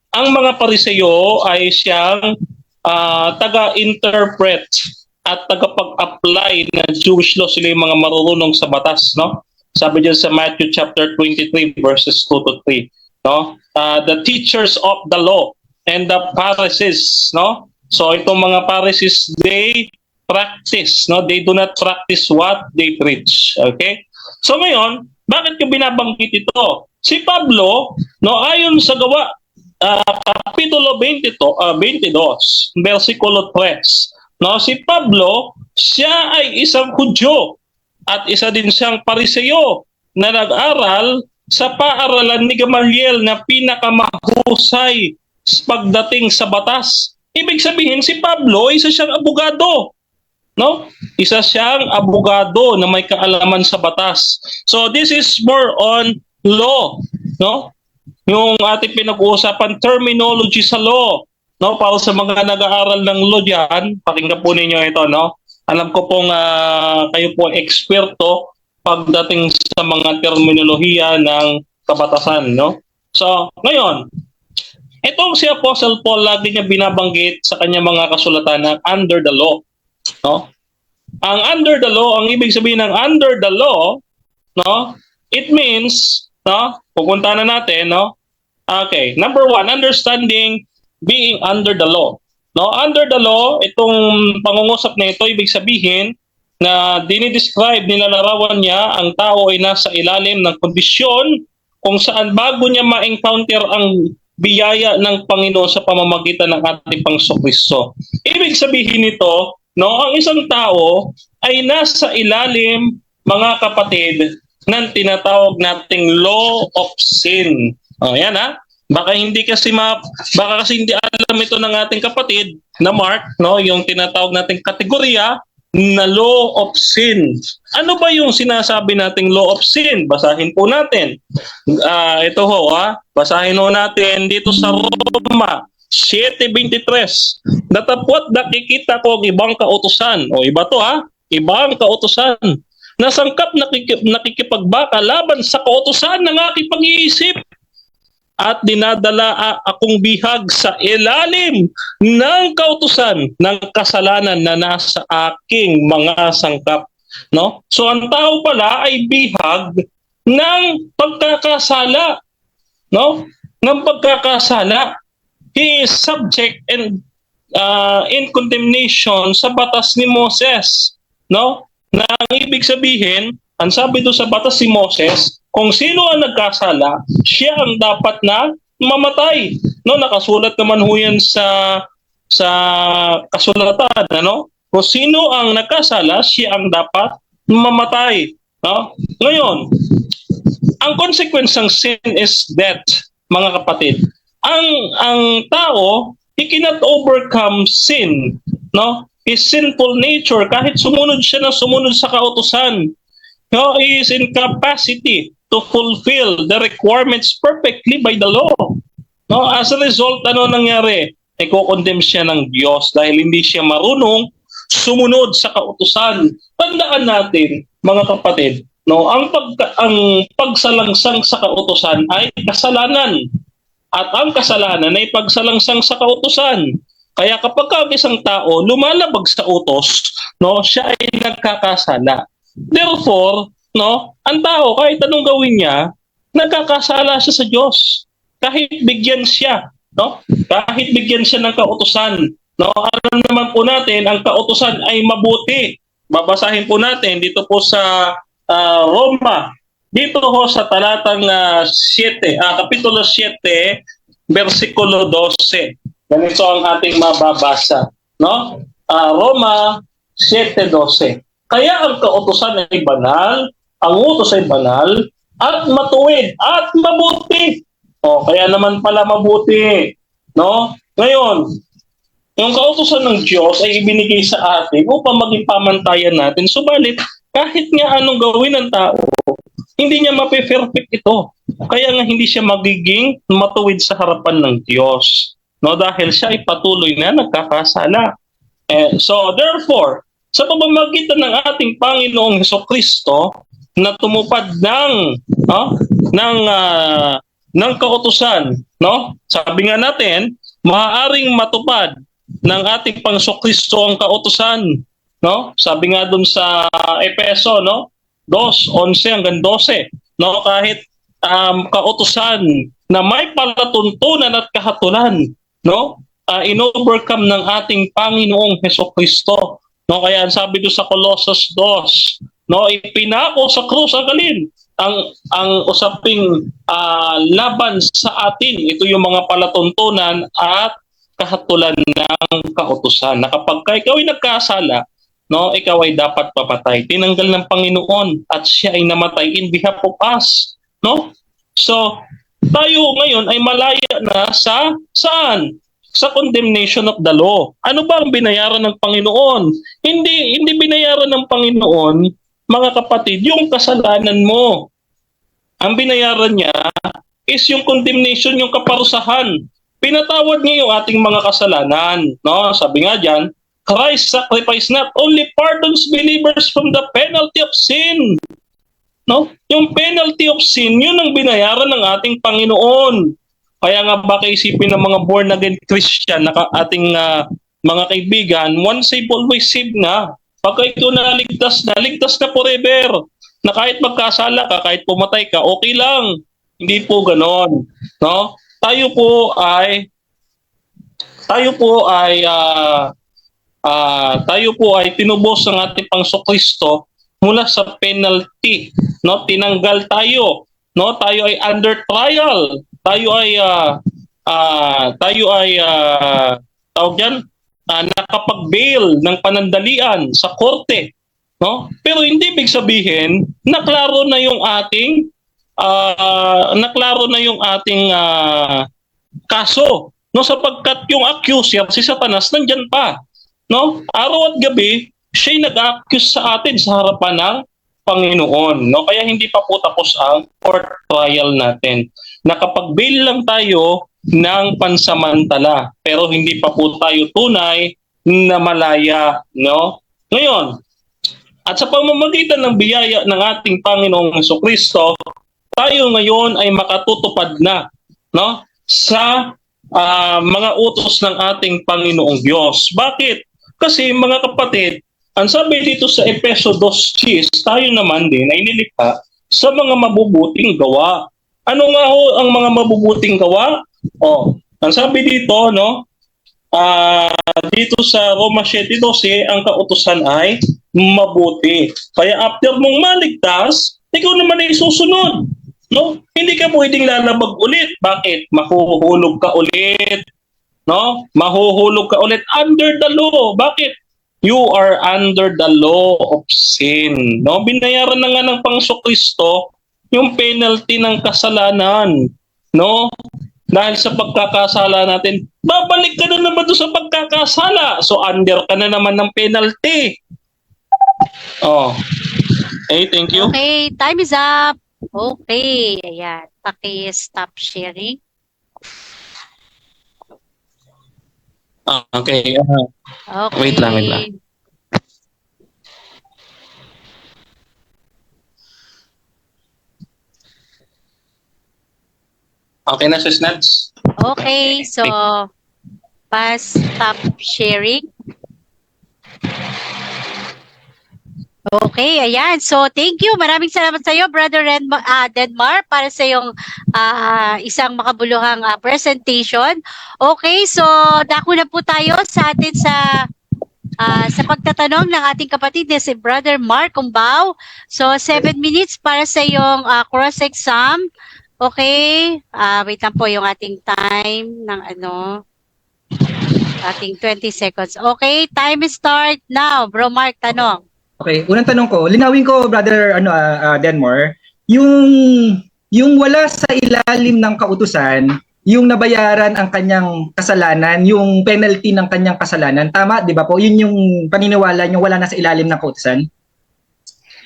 ang mga Pariseo ay siyang taga-interpret at tagapag-apply ng Jewish law. Sila yung mga marunong sa batas, no? Sabi dyan sa Matthew chapter 23 verses 2 to 3, no? The teachers of the law and the Pharisees, no? So itong mga Pharisees, they practice, no? They do not practice what they preach. Okay? So ngayon, bakit ko binabanggit ito? Si Pablo, no, ayon sa Gawa Kapitulo 22, versikulo 3, no, si Pablo, siya ay isang Hudyo at isa din siyang Pariseo na nag-aral sa paaralan ni Gamaliel na pinakamahusay pagdating sa batas. Ibig sabihin, si Pablo, isa siyang abogado, no? Isa siyang abogado na may kaalaman sa batas. So this is more on law, no? Yung ating pinag-uusapan, terminology sa law, no? Para sa mga nag-aaral ng law diyan, pakinggan po ninyo ito, no? Alam ko pong kayo po eksperto pagdating sa mga terminolohiya ng kabatasan, no? So, ngayon, itong si Apostle Paul lagi niya binabanggit sa kanyang mga kasulatan na under the law, no? Ang under the law, ang ibig sabihin ng under the law, no? It means, no? Pupunta na natin, no? Okay, number 1, understanding being under the law. No, under the law, itong pangungusap na ito, ibig sabihin na dinidescribe, nilalarawan niya ang tao ay nasa ilalim ng kondisyon kung saan bago niya ma-encounter ang biyaya ng Panginoon sa pamamagitan ng ating Panginoon. Ibig sabihin nito, no, ang isang tao ay nasa ilalim, mga kapatid, ng tinatawag nating law of sin. Oh, yan ha. Baka kasi hindi alam ito ng ating kapatid na Mark, no, yung tinatawag nating kategorya na law of sin. Ano ba yung sinasabi nating law of sin? Basahin po natin. Ito ho, basahin ho natin dito sa Roma 7:23. Datapwat nakikita ko ang ibang kautusan. O iba to ibang kautusan. Nasangkap nakikipagbaka laban sa kautusan ng aking pag-iisip at dinadala akong bihag sa ilalim ng kautusan ng kasalanan na nasa aking mga sangkap, no? So ang tao pala ay bihag ng pagkakasala, no? Ng pagkakasala. He is subject and in condemnation sa batas ni Moses, no? Na ang ibig sabihin, ang sabi doon sa batas ni Moses, kung sino ang nagkasala, siya ang dapat na mamatay. No, nakasulat naman ho yan sa kasulatan, ano? Kung sino ang nagkasala, siya ang dapat mamatay, no? Ngayon, ang consequence ng sin is death, mga kapatid. Ang tao, he cannot overcome sin, no? His sinful nature, kahit sumunod siya na sumunod sa kautusan, no, he is incapacity to fulfill the requirements perfectly by the law. No, as a result, ano nangyari? Iko-condemn siya ng Diyos dahil hindi siya marunong sumunod sa kautusan. Tandaan natin, mga kapatid, no, ang pagsalangsang sa kautusan ay kasalanan. At ang kasalanan ay pagsalangsang sa kautusan. Kaya kapag ang isang tao lumalabag sa utos, no, siya ay nagkakasala. Therefore, no, ang tao kahit anong gawin niya, nagkakasala siya sa Diyos. Kahit bigyan siya, no? Kahit bigyan siya ng kautusan, no? Alam naman po natin, ang kautusan ay mabuti. Babasahin po natin dito po sa Roma. Dito ho sa talatang 7, kapitulo 7, versikulo 12. Ganito ang ating mababasa, no? Roma 7:12. Kaya ang kautusan ay banal, ang utos ay banal, at matuwid, at mabuti. Kaya naman pala mabuti, no? Ngayon, yung kautusan ng Diyos ay ibinigay sa atin upang maging pamantayan natin. Subalit, kahit nga anong gawin ng tao, hindi niya mape-perfect ito. Kaya nga hindi siya magiging matuwid sa harapan ng Diyos. No, dahil siya ay patuloy na nagkakasala. So therefore, sa pamamagitan ng ating Panginoong Hesukristo na tumupad ng kautusan, no? Sabi nga natin, maaaring matupad ng ating Panginoong ang kautusan, no? Sabi nga dun sa Efeso, no? 2:11 hanggang 12, no, kahit kautusan na may palatuntunan at kahatulan, no, inovercome ng ating Panginoong Hesukristo, no. Kaya sabi do sa Colossus 2, no, ipinako sa krus ang alin ang usaping laban sa atin. Ito yung mga palatuntunan at kahatulan ng kautusan, na kapag ikaw ay nagkasala, no, ikaw ay dapat papatay. Tinanggal ng Panginoon at siya ay namatay in behalf of us, no? So, tayo ngayon ay malaya na sa saan? Sa condemnation of the law. Ano ba ang binayaran ng Panginoon? Hindi binayaran ng Panginoon, mga kapatid, yung kasalanan mo. Ang binayaran niya is yung condemnation, yung kaparusahan. Pinatawad niya yung ating mga kasalanan, no? Sabi nga diyan, Christ's sacrifice not only pardons believers from the penalty of sin. No? Yung penalty of sin, yun ang binayaran ng ating Panginoon. Kaya nga baka isipin ng mga born again Christian na ating mga kaibigan, once saved, always saved na. Pagka ikaw ligtas na forever. Na kahit magkasala ka, kahit pumatay ka, okay lang. Hindi po ganon. No? Tayo po ay tinubos ng ating Panginoon mula sa penalty, no? Tinanggal tayo, no? Tayo ay under trial. Tayo ay tawag diyan, nakapag-bail ng panandalian sa korte, no? Pero hindi ibig sabihin naklaro na yung ating kaso, no, sapagkat yung accuser si Satanas nandiyan pa, no? Araw at gabi siya'y nag-accuse sa atin sa harapan ng Panginoon, no? Kaya hindi pa po tapos ang court trial natin. Nakapag-bail lang tayo ng pansamantala, pero hindi pa po tayo tunay na malaya, no? Ngayon, at sa pamamagitan ng biyaya ng ating Panginoong Hesukristo, tayo ngayon ay makatutupad na, no, sa mga utos ng ating Panginoong Diyos. Bakit? Kasi mga kapatid, ang sabi dito sa Efeso 2:6, tayo naman din ay nilikha sa mga mabubuting gawa. Ano nga ho ang mga mabubuting gawa? Ang sabi dito, no, dito sa Roma 7:12, ang kautusan ay mabuti. Kaya after mong maligtas, ikaw naman ay susunod. No? Hindi ka pwedeng lalabag ulit. Bakit? Mahuhulog ka ulit. No? Mahuhulog ka ulit under the law. Bakit? You are under the law of sin. No? Binayaran na nga ng Panginoon yung penalty ng kasalanan. No? Dahil sa pagkakasala natin, babalik ka na naman doon sa pagkakasala. So under ka na naman ng penalty. Hey, thank you. Okay, time is up. Okay, ayan. Paki-stop sharing. Okay. Okay. Wait lang. Okay na, Sis Nads? Okay, so stop sharing. Okay, ayan. So, thank you. Maraming salamat sa iyo, Brother Denmar, para sa iyong isang makabuluhang presentation. Okay, so dako na po tayo sa atin sa pagtatanong ng ating kapatid na si Brother Mark Umbao. So, 7 minutes para sa iyong cross-exam. Okay, wait lang po yung ating time ng ating 20 seconds. Okay, time start now. Bro Mark, tanong. Okay, unang tanong ko, linawin ko, Brother Denmar, yung wala sa ilalim ng kautusan, yung nabayaran ang kanyang kasalanan, yung penalty ng kanyang kasalanan, tama, di ba po? Yun yung paniniwala yung wala na sa ilalim ng kautusan?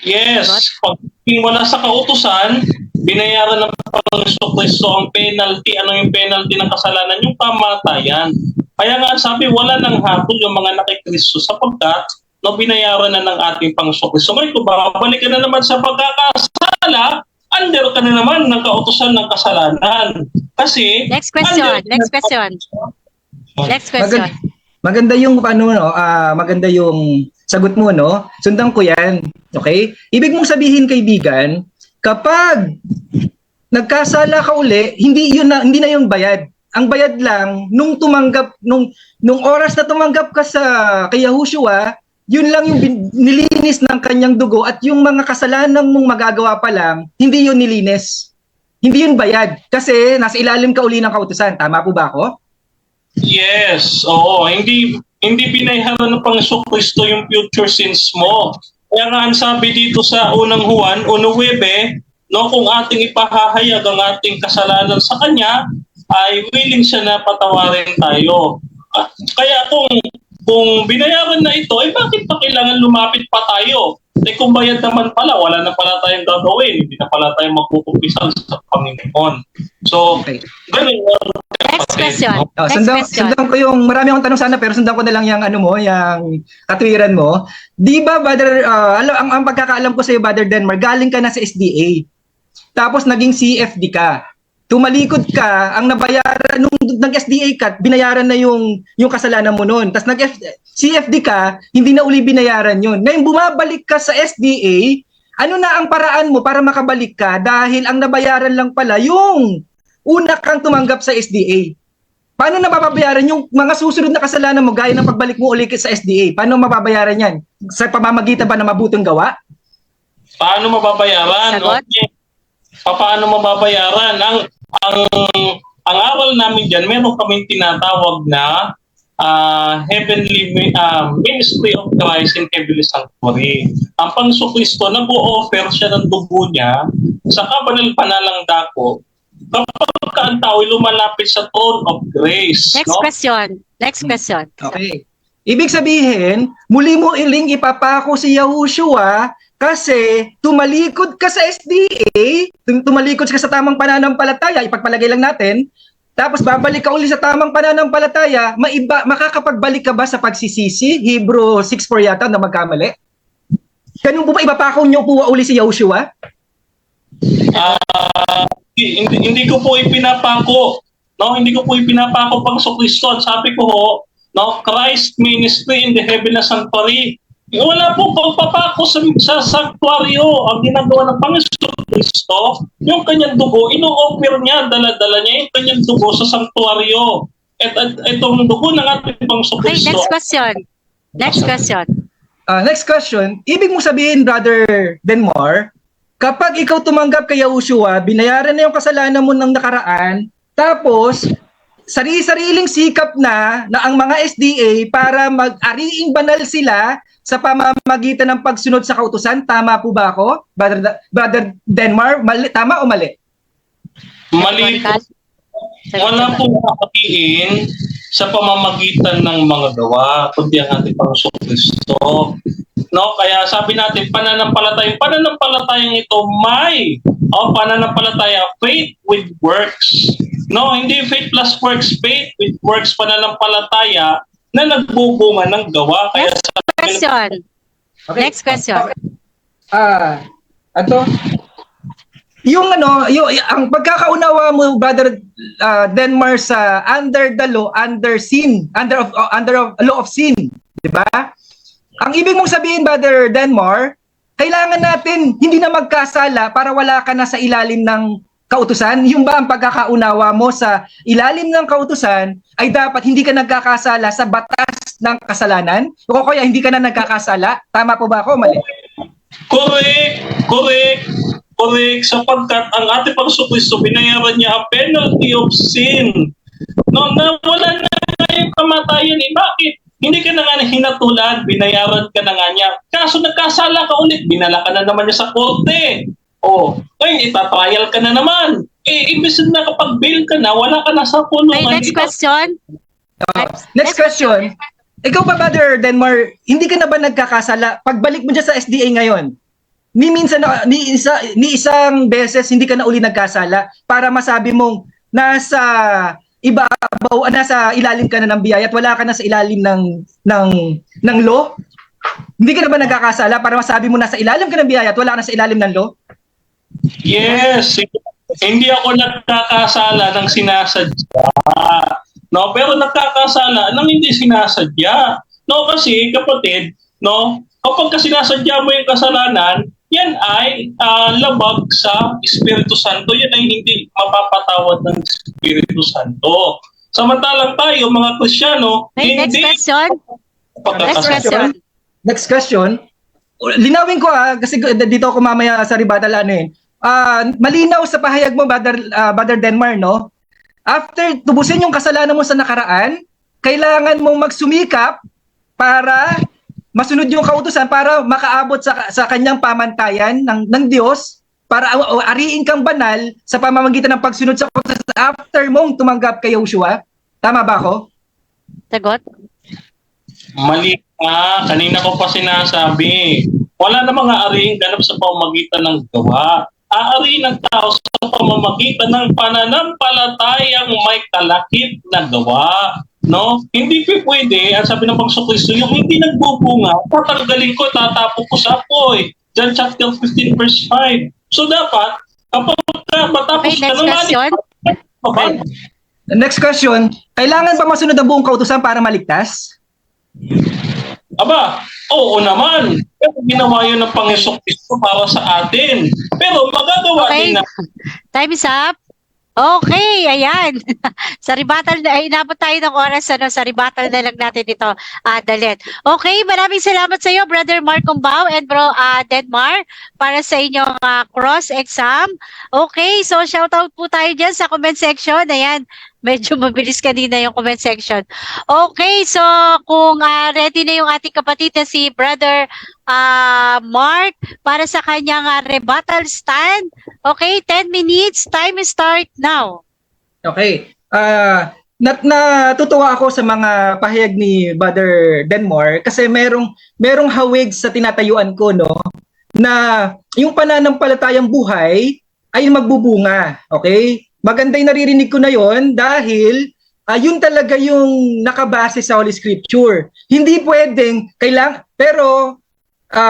Yes, pag wala sa kautusan, binayaran ng Panginoon Kristo ang penalty. Ano yung penalty ng kasalanan? Yung kamatayan. Kaya nga sabi, wala nang hatol yung mga nakikristo sapagkat no, binayaran na ng ating Panginoon Kristo. Ngayon, kung babalik ka na naman sa pagkakasala, under ka na naman ng kautusan ng kasalanan. Kasi... Next question. Maganda yung maganda yung sagot mo, no? Sundan ko 'yan. Okay? Ibig mong sabihin, kaibigan, kapag nagkasala ka uli, hindi na yung bayad. Ang bayad lang nung oras na tumanggap ka kay Yahushua, yun lang yung nilinis ng kanyang dugo at yung mga kasalanan mong magagawa pa lang, hindi yun nilinis. Hindi yun bayad kasi nasa ilalim ka uli ng kautusan. Tama po ba ako? Yes, oo. Hindi binayaran ng Panginoon Kristo yung future sins mo. Kaya nga ang sabi dito sa unang Juan, 1:9, no, kung ating ipahahayag ang ating kasalanan sa Kanya, ay willing siya na patawarin tayo. Kaya kung binayaran na ito, bakit pa kailangan lumapit pa tayo? Kung bayad naman pala, wala na pala tayong gagawin. Hindi na pala tayo magpupupisan sa Panginoon. So, okay. Ganun. Next question. Sundan ko yung, marami akong tanong sana, pero sundan ko na lang yung yung katwiran mo. Di ba, Brother, ang pagkakaalam ko sa iyo, Brother Denmar, galing ka na sa SDA. Tapos naging CFD ka. Tumalikod ka, ang nabayaran nung nag-SDA ka, binayaran na yung kasalanan mo noon. Tapos nag-CFD ka, hindi na uli binayaran yun. Ngayon bumabalik ka sa SDA, ano na ang paraan mo para makabalik ka dahil ang nabayaran lang pala yung una kang tumanggap sa SDA. Paano na mababayaran yung mga susunod na kasalanan mo gaya ng pagbalik mo uli sa SDA? Paano mababayaran yan? Sa pamamagitan ba ng mabutong gawa? Paano mababayaran? Sagot? Okay. Paano mababayaran? Ang aral namin dyan, meron kaming tinatawag na Heavenly Ministry of Christ in Heavenly Sanctuary. Ang Panginoon Kristo, nag-o-offer siya ng dugo niya sa kabanal-panalang dako kapag ang tao ay lumalapit sa throne of grace. Next question. Okay. Ibig sabihin, muli mo iling ipapako si Yahushua kasi tumalikod ka sa SDA, tumalikod ka sa tamang pananampalataya, ipagpalagay lang natin, tapos babalik ka uli sa tamang pananampalataya, makakapagbalik ka ba sa pagsisisi? Hebrew 6:4 yata na magkamali. Ganun po ba ipapako niyo po uli si Yahushua? Hindi ko po ipinapako. No, hindi ko po ipinapako Panginoon Kristo. Sabi ko ho, no, Christ Ministry in the Heavenly Sanctuary. Wala po pagpapako sa sanctuaryo. Ang ginagawa ng Panginoon Kristo, yung kanyang dugo, ino-offer niya, dala-dala niya yung kanyang dugo sa sanctuaryo. At itong dugo ng ating Panginoon Okay, Kristo. next question. Next question, ibig mong sabihin, Brother Denmar, kapag ikaw tumanggap kay Yahushua, binayaran na yung kasalanan mo ng nakaraan, tapos sarili-sariling sikap na ang mga SDA para mag-ariing banal sila sa pamamagitan ng pagsunod sa kautusan. Tama po ba ako, Brother Denmar? Tama o mali? Mali po. Wala po nakapatiin sa pamamagitan ng mga gawa, kundi ang ating Panginoon Kristo. No, kaya sabi natin pananampalatayang ito may pananampalataya, faith with works. No, hindi faith plus works, faith with works, pananampalataya na nagbubunga ng gawa. Kaya Next question. Ato, yung ang pagkakaunawa mo, Brother Denmar, sa under the law, under sin, under law of sin, di ba? Ang ibig mong sabihin, Brother Denmar, kailangan natin hindi na magkasala para wala ka na sa ilalim ng kautusan. Yung ba ang pagkakaunawa mo sa ilalim ng kautusan ay dapat hindi ka nagkakasala sa batas ng kasalanan? O kaya hindi ka na nagkakasala? Tama po ba ako? Mali? Correct. Sapagkat ang ating Panginoon binayaran niya ang penalty of sin. No, na wala na yung kamatayan. Bakit? Hindi ka na nga hinatulan, binayaran ka na nga niya. Kaso nagkasala ka ulit, binala ka na naman niya sa korte. Ngayon itatrial ka na naman. Imbes na kapag bail ka na, wala ka na sa kulungan. Okay, next question. Next question. Ikaw pa, Brother Denmar, hindi ka na ba nagkakasala? Pagbalik mo dyan sa SDA ngayon, ni isang beses hindi ka na uli nagkasala para masabi mong nasa ilalim ka na ng biyaya at wala ka na sa ilalim ng law? Hindi ka na ba nagkakasala para masabi mo nasa ilalim ka ng biyaya at wala ka na sa ilalim ng law? Yes. Hindi ako nagkakasala ng sinasadya. No, pero nagkakasala ng hindi sinasadya. No, kasi kapatid, no, kapag sinasadya mo yung kasalanan, yan ay labag sa Espiritu Santo. Yan ay hindi mapapatawad ng Espiritu Santo. Samantalang tayo, mga Kristiyano, Next question. Next question. Linawin ko kasi dito ako mamaya sa rebuttal malinaw sa pahayag mo, Brother Denmar, no? After tubusin yung kasalanan mo sa nakaraan, kailangan mong magsumikap para masunod yung kautusan para makaabot sa kanyang pamantayan ng Diyos para ariin kang banal sa pamamagitan ng pagsunod sa kautusan after mong tumanggap kay Joshua. Tama ba ako? Sagot? Mali ka. Kanina ko pa sinasabi. Wala namang aariing ganap sa pamamagitan ng gawa. Aariin ng tao sa pamamagitan ng pananampalatayang may kalakip na gawa. No? Hindi pwede, ang sabi ng Panginoon, yung hindi nagbubunga, tatanggalin ko, tatapo ko sa apoy. John chapter 15 verse 5. So dapat, kapag matapos ka naman, next question, kailangan ba masunod ang buong kautusan para maligtas? Aba, oo naman. Pero ginawa yun ng Panginoon para sa atin. Pero magagawa din na. Time is up. Okay, ayan. Sa rebuttal na, inabot tayo ng oras, sa rebuttal na lang natin ito dalhin. Okay, maraming salamat sa iyo, Brother Mark Cumbao and Bro Denmar, para sa inyong cross-exam. Okay, so shoutout po tayo dyan sa comment section. Ayan, medyo mabilis kanina yung comment section. Okay, so kung ready na yung ating kapatid na si Brother Mark para sa kanyang rebuttal stand. Okay, 10 minutes. Time start now. Okay. Natutuwa ako sa mga pahayag ni Brother Denmar kasi merong hawig sa tinatayuan ko, no, na yung pananampalatayang buhay ay magbubunga. Okay? Maganda yung naririnig ko na yon dahil yun talaga yung nakabase sa Holy Scripture. Hindi pwedeng, pero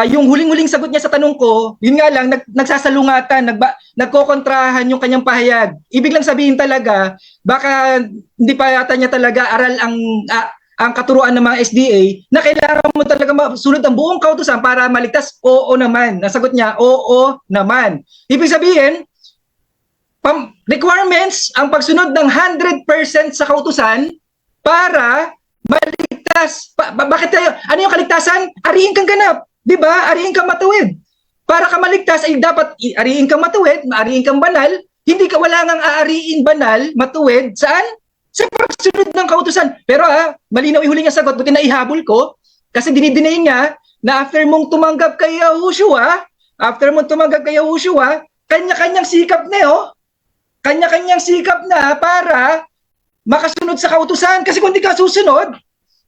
yung huling-huling sagot niya sa tanong ko, yun nga lang, nagsasalungatan, nagkokontrahan yung kanyang pahayag. Ibig lang sabihin talaga, baka hindi pa yata niya talaga aral ang katuruan ng mga SDA na kailangan mo talaga masunod ang buong kautusan para maligtas. Oo naman. Nasagot niya, oo naman. Ibig sabihin, requirements ang pagsunod ng 100% sa kautusan para maligtas. Bakit tayo? Ano yung kaligtasan? Ariin kang ganap. 'Di ba? Ariin kang matuwid. Para ka maligtas ay dapat ariin kang matuwid, ariin kang banal. Hindi ka wala ngang aariin banal, matuwid. Saan? Sa pagsunod ng kautusan. Pero malinaw yung huling sagot, buti na ihabol ko kasi dinidinay niya na after mong tumanggap kay Joshua, kanya-kanyang sikap na kanya-kanyang sikap na para makasunod sa kautusan. Kasi kung di ka susunod,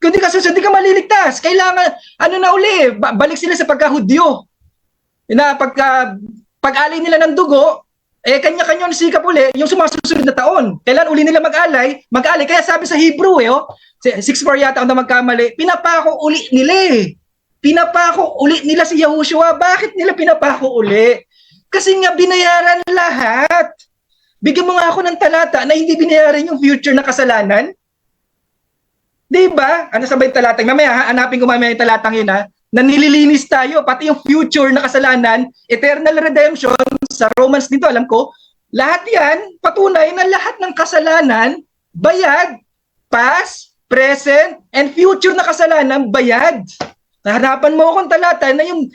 di ka maliligtas. Kailangan, balik sila sa pagka-Hudyo. Na pag-alay nila ng dugo, kanya-kanyang sikap uli, yung sumasusunod na taon. Kailan uli nila mag-alay. Kaya sabi sa Hebrew, 6:4 yata ang magkamali, pinapako uli nila. Pinapako uli nila si Yahushua. Bakit nila pinapako uli? Kasi nga binayaran lahat. Bigyan mo nga ako ng talata na hindi binayaran yung future na kasalanan. Diba? Ano sabay talatang? Mamaya, hanapin ko mamaya yung talatang yun ha. Na nililinis tayo, pati yung future na kasalanan, eternal redemption, sa Romans dito, alam ko, lahat yan, patunay na lahat ng kasalanan, bayad. Past, present, and future na kasalanan, bayad. Hanapan mo akong talata na yung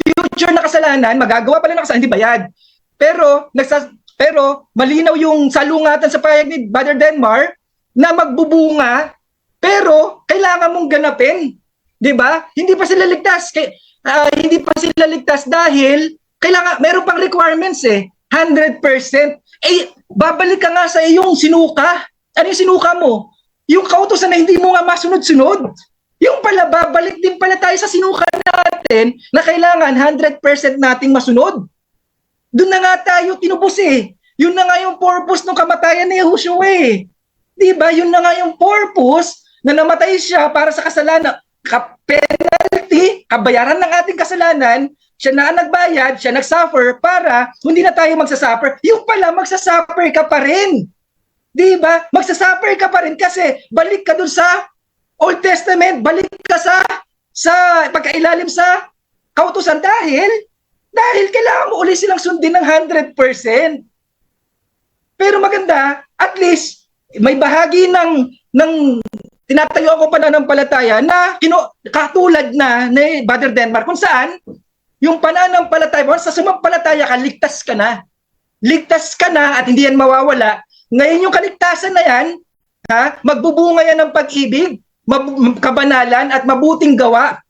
future na kasalanan, magagawa pala ng kasalanan, hindi bayad. Pero malinaw yung salungatan sa pahayag ni Brother Denmar na magbubunga, pero kailangan mong ganapin. 'Di ba? Hindi pa sila ligtas. Hindi pa sila ligtas dahil kailangan meron pang requirements 100%. Babalik ka nga sa iyong sinuka. Ano yung sinuka mo? Yung kautusan na hindi mo nga masunod-sunod. Yung pala babalik din pala tayo sa sinuka natin na kailangan 100% nating masunod. Doon na nga tayo tinubos Yun na nga yung purpose ng kamatayan ni Yahushua 'Di ba? Yun na nga yung purpose na namatay siya para sa kasalanan. Penalty, kabayaran ng ating kasalanan, siya na ang nagbayad, siya nagsuffer para hindi na tayo magsasuffer. Yung pala, magsasuffer ka pa rin. Di ba? Magsasuffer ka pa rin kasi balik ka dun sa Old Testament, balik ka sa pagkailalim sa kautusan dahil kailangan mo uli silang sundin ng 100%. Pero maganda, at least, may bahagi ng tinatayo ako pananampalataya na katulad na ni Brother Denmar kung saan yung pananampalataya mo, sa sumampalataya ka, ligtas ka na. Ligtas ka na at hindi yan mawawala. Ngayon yung kaligtasan na yan, magbubunga yan ng pag-ibig, kabanalan at mabuting gawa.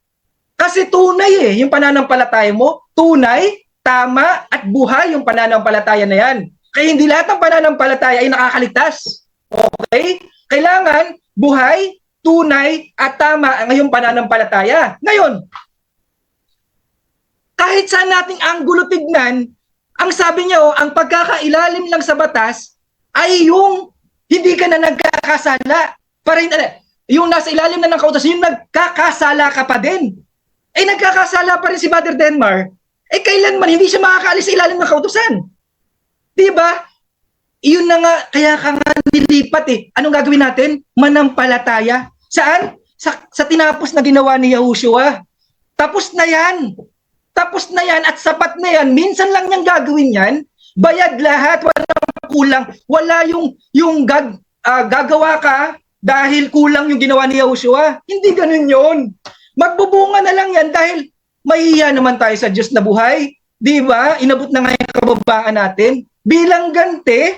Kasi tunay yung pananampalataya mo, tunay, tama at buhay yung pananampalataya na yan. Kaya hindi lahat ng pananampalataya ay nakakaligtas. Okay? Kailangan buhay, tunay, at tama ang iyong pananampalataya. Ngayon, kahit saan nating anggulo tignan, ang sabi niya, ang pagkakailalim lang sa batas ay yung hindi ka na nagkakasala. Yung nasa ilalim na ng kautosan, yung nagkakasala ka pa din. Nagkakasala pa rin si Brother Denmar. Kailanman hindi siya makakaalis sa ilalim ng kautosan. Diba? Iyon na nga, kaya ka nga nilipat Anong gagawin natin? Manampalataya. Saan? Sa tinapos na ginawa ni Yahushua. Tapos na yan. Tapos na yan at sapat na yan. Minsan lang niyang gagawin yan. Bayad lahat. Walang kulang. Wala yung gagawa ka dahil kulang yung ginawa ni Yahushua. Hindi ganun yon. Magbubunga na lang yan dahil mahihiya naman tayo sa Diyos na buhay. Diba? Inabot na nga yung kababaan natin. Bilang ganti,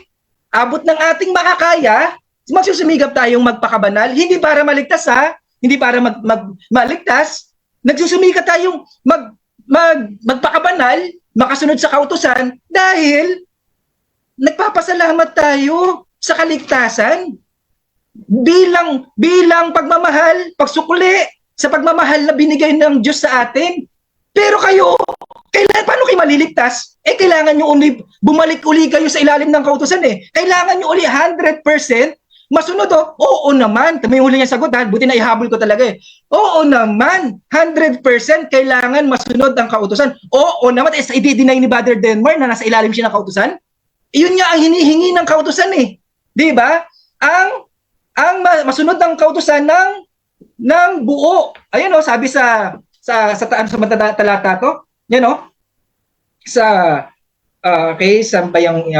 abot ng ating makakaya, magsusumigap tayong magpakabanal, hindi para maligtas hindi para maligtas, nagsusumikap tayong magpakabanal, makasunod sa kautusan, dahil nagpapasalamat tayo sa kaligtasan. Bilang pagmamahal, pagsukli, sa pagmamahal na binigay ng Diyos sa atin. Pero kayo, paano kayo maliligtas? Kailangan nyo bumalik uli kayo sa ilalim ng kautusan Kailangan nyo uli 100% masunod Oo naman. May huli niya sagot buti na ihabol ko talaga Oo naman. 100% kailangan masunod ang kautusan. Oo naman. I-deny ni Brother Denmar na nasa ilalim siya ng kautusan. Iyon nga ang hinihingi ng kautusan Di ba? Ang masunod ang kautusan ng buo. Ayun sabi sa talata to. Yan sa saan ba yung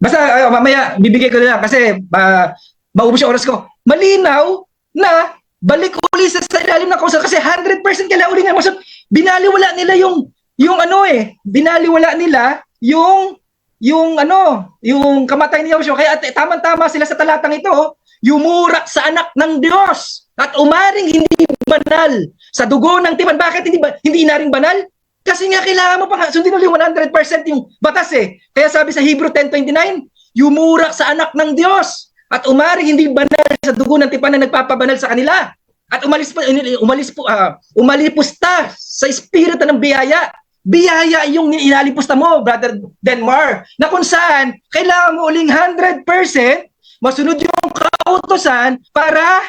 basta mamaya bibigay ko na lang kasi maubos yung oras ko. Malinaw na balik uli sa ilalim ng kautusan kasi 100% kailangan uli nga masunod. Binaliwala nila yung binaliwala nila yung kamatay ni Yahushua. Kaya tama-tama sila sa talatang ito, yumurak sa anak ng Diyos at umaring hindi banal sa dugo ng tipan. Bakit hindi inaring banal? Kasi nga kailangan mo pa sundin ulit 100% yung batas Kaya sabi sa Hebrew 10:29, yumurak sa anak ng Diyos at umaring hindi banal sa dugo ng tipan na nagpapabanal sa kanila. At umalipusta sa espiritu ng biyaya. Biyaya yung inalipusta mo, Brother Denmar, na kung saan kailangan mo uling 100% masunod yung kautusan para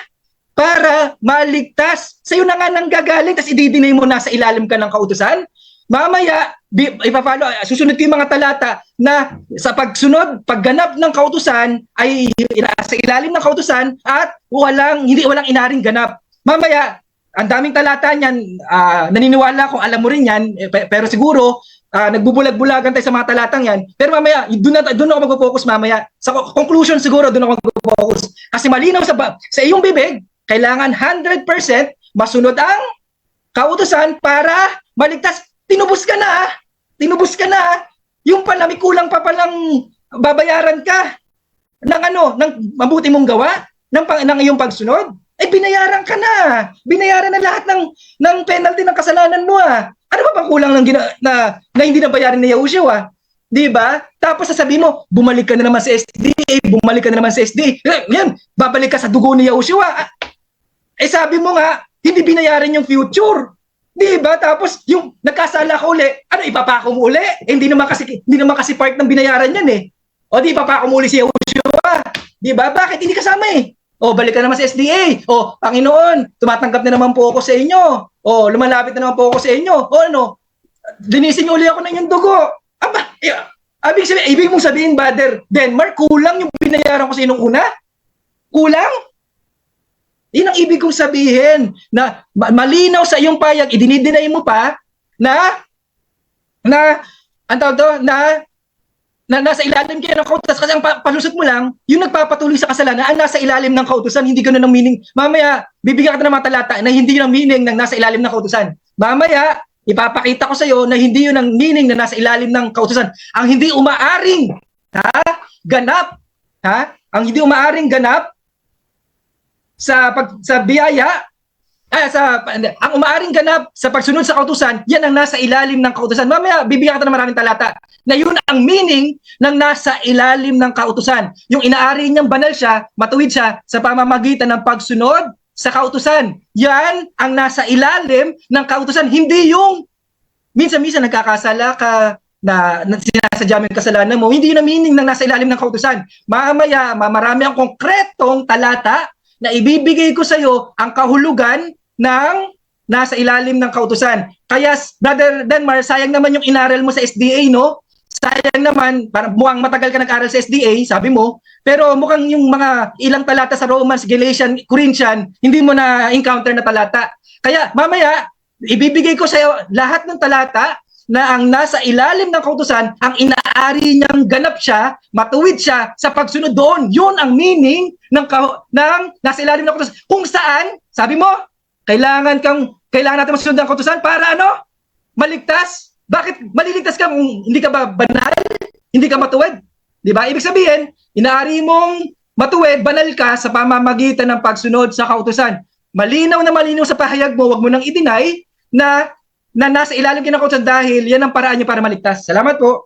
maligtas. Sa'yo na nga nanggagaling, tapos i-deny mo na sa ilalim ka ng kautusan. mamaya, susunod ko yung mga talata na sa pagganap ng kautusan ay sa ilalim ng kautusan at hindi walang inaring ganap. Mamaya, ang daming talata niyan, naniniwala kung alam mo rin yan, pero siguro, nagbubulag-bulagan tayo sa mga talatang yan. Pero mamaya, doon ako mag-focus mamaya. Sa conclusion siguro, doon ako mag-focus. Kasi malinaw sa iyong bibig, kailangan 100% masunod ang kautusan para maligtas. Tinubos ka na. Tinubos ka na. Yung pala, may kulang pa palang babayaran ka ng mabuti mong gawa, ng iyong pagsunod. Binayaran ka na. Binayaran na lahat ng penalty ng kasalanan mo. Ano ba pang kulang na hindi nabayaran ni Yahushua? Di ba? Tapos sasabihin mo, bumalik ka na naman sa SDA, bumalik ka na naman sa SDA. Yan, babalik ka sa dugo ni Yahushua. Sabi mo nga, hindi binayaran yung future. Di ba? Tapos yung nagkasala ka uli, ipapako mo uli? Hindi naman kasi part ng binayaran yan eh. O di ipapako mo uli si Yahushua. Di ba? Bakit hindi kasama eh? Balik ka naman sa SDA. Panginoon, tumatanggap na naman po ako sa inyo. Lumalapit na naman po ako sa inyo. Linisin niyo uli ako ng inyong dugo. Ibig mong sabihin, Brother Denmark, kulang yung binayaran ko sa inyo una? Kulang? Yun ang ibig kong sabihin na malinaw sa iyong payag, idinidinay mo pa na nasa ilalim kayo ng kautusan kasi ang palusot mo lang, yung nagpapatuloy sa kasalanan ang nasa ilalim ng kautusan, hindi ganoon ang meaning. Mamaya, bibigyan kita ng mga talata na hindi yun ang meaning ng nasa ilalim ng kautusan. Mamaya, ipapakita ko sa iyo na hindi yun ang meaning na nasa ilalim ng kautusan. Ang hindi umaaring ganap, ang hindi umaaring ganap sa biyaya, ang umaaring ganap sa pagsunod sa kautusan, yan ang nasa ilalim ng kautusan. Mamaya, bibigyan ka na maraming talata na yun ang meaning ng nasa ilalim ng kautusan. Yung inaari niyang banal siya, matuwid siya sa pamamagitan ng pagsunod sa kautusan. Yan ang nasa ilalim ng kautusan. Hindi yung minsan-minsan nagkakasala ka na sinasadya mo yung kasalanan mo. Hindi yun ang meaning ng nasa ilalim ng kautusan. Mamaya, marami ang konkretong talata na ibibigay ko sa iyo ang kahulugan ng nasa ilalim ng kautusan. Kaya, Brother Denmark, sayang naman yung inaral mo sa SDA, no? Sayang naman, parang mukhang matagal ka nag-aral sa SDA, sabi mo, pero mukhang yung mga ilang talata sa Romans, Galatians, Corinthians, hindi mo na-encounter na talata. Kaya, mamaya, ibibigay ko sa iyo lahat ng talata na ang nasa ilalim ng kautusan, ang inaari niyang ganap siya, matuwid siya sa pagsunod doon. Yun ang meaning ng nasa ilalim ng kautusan. Kung saan, sabi mo, kailangan natin masunod ang kautusan para maligtas. Bakit maliligtas ka kung hindi ka ba banal? Hindi ka matuwid? Di ba? Ibig sabihin, inaari mong matuwid, banal ka sa pamamagitan ng pagsunod sa kautusan. Malinaw na malinaw sa pahayag mo, wag mo nang i-deny na nasa ilalim ka ng kautusan dahil yan ang paraan niyo para maligtas. Salamat po.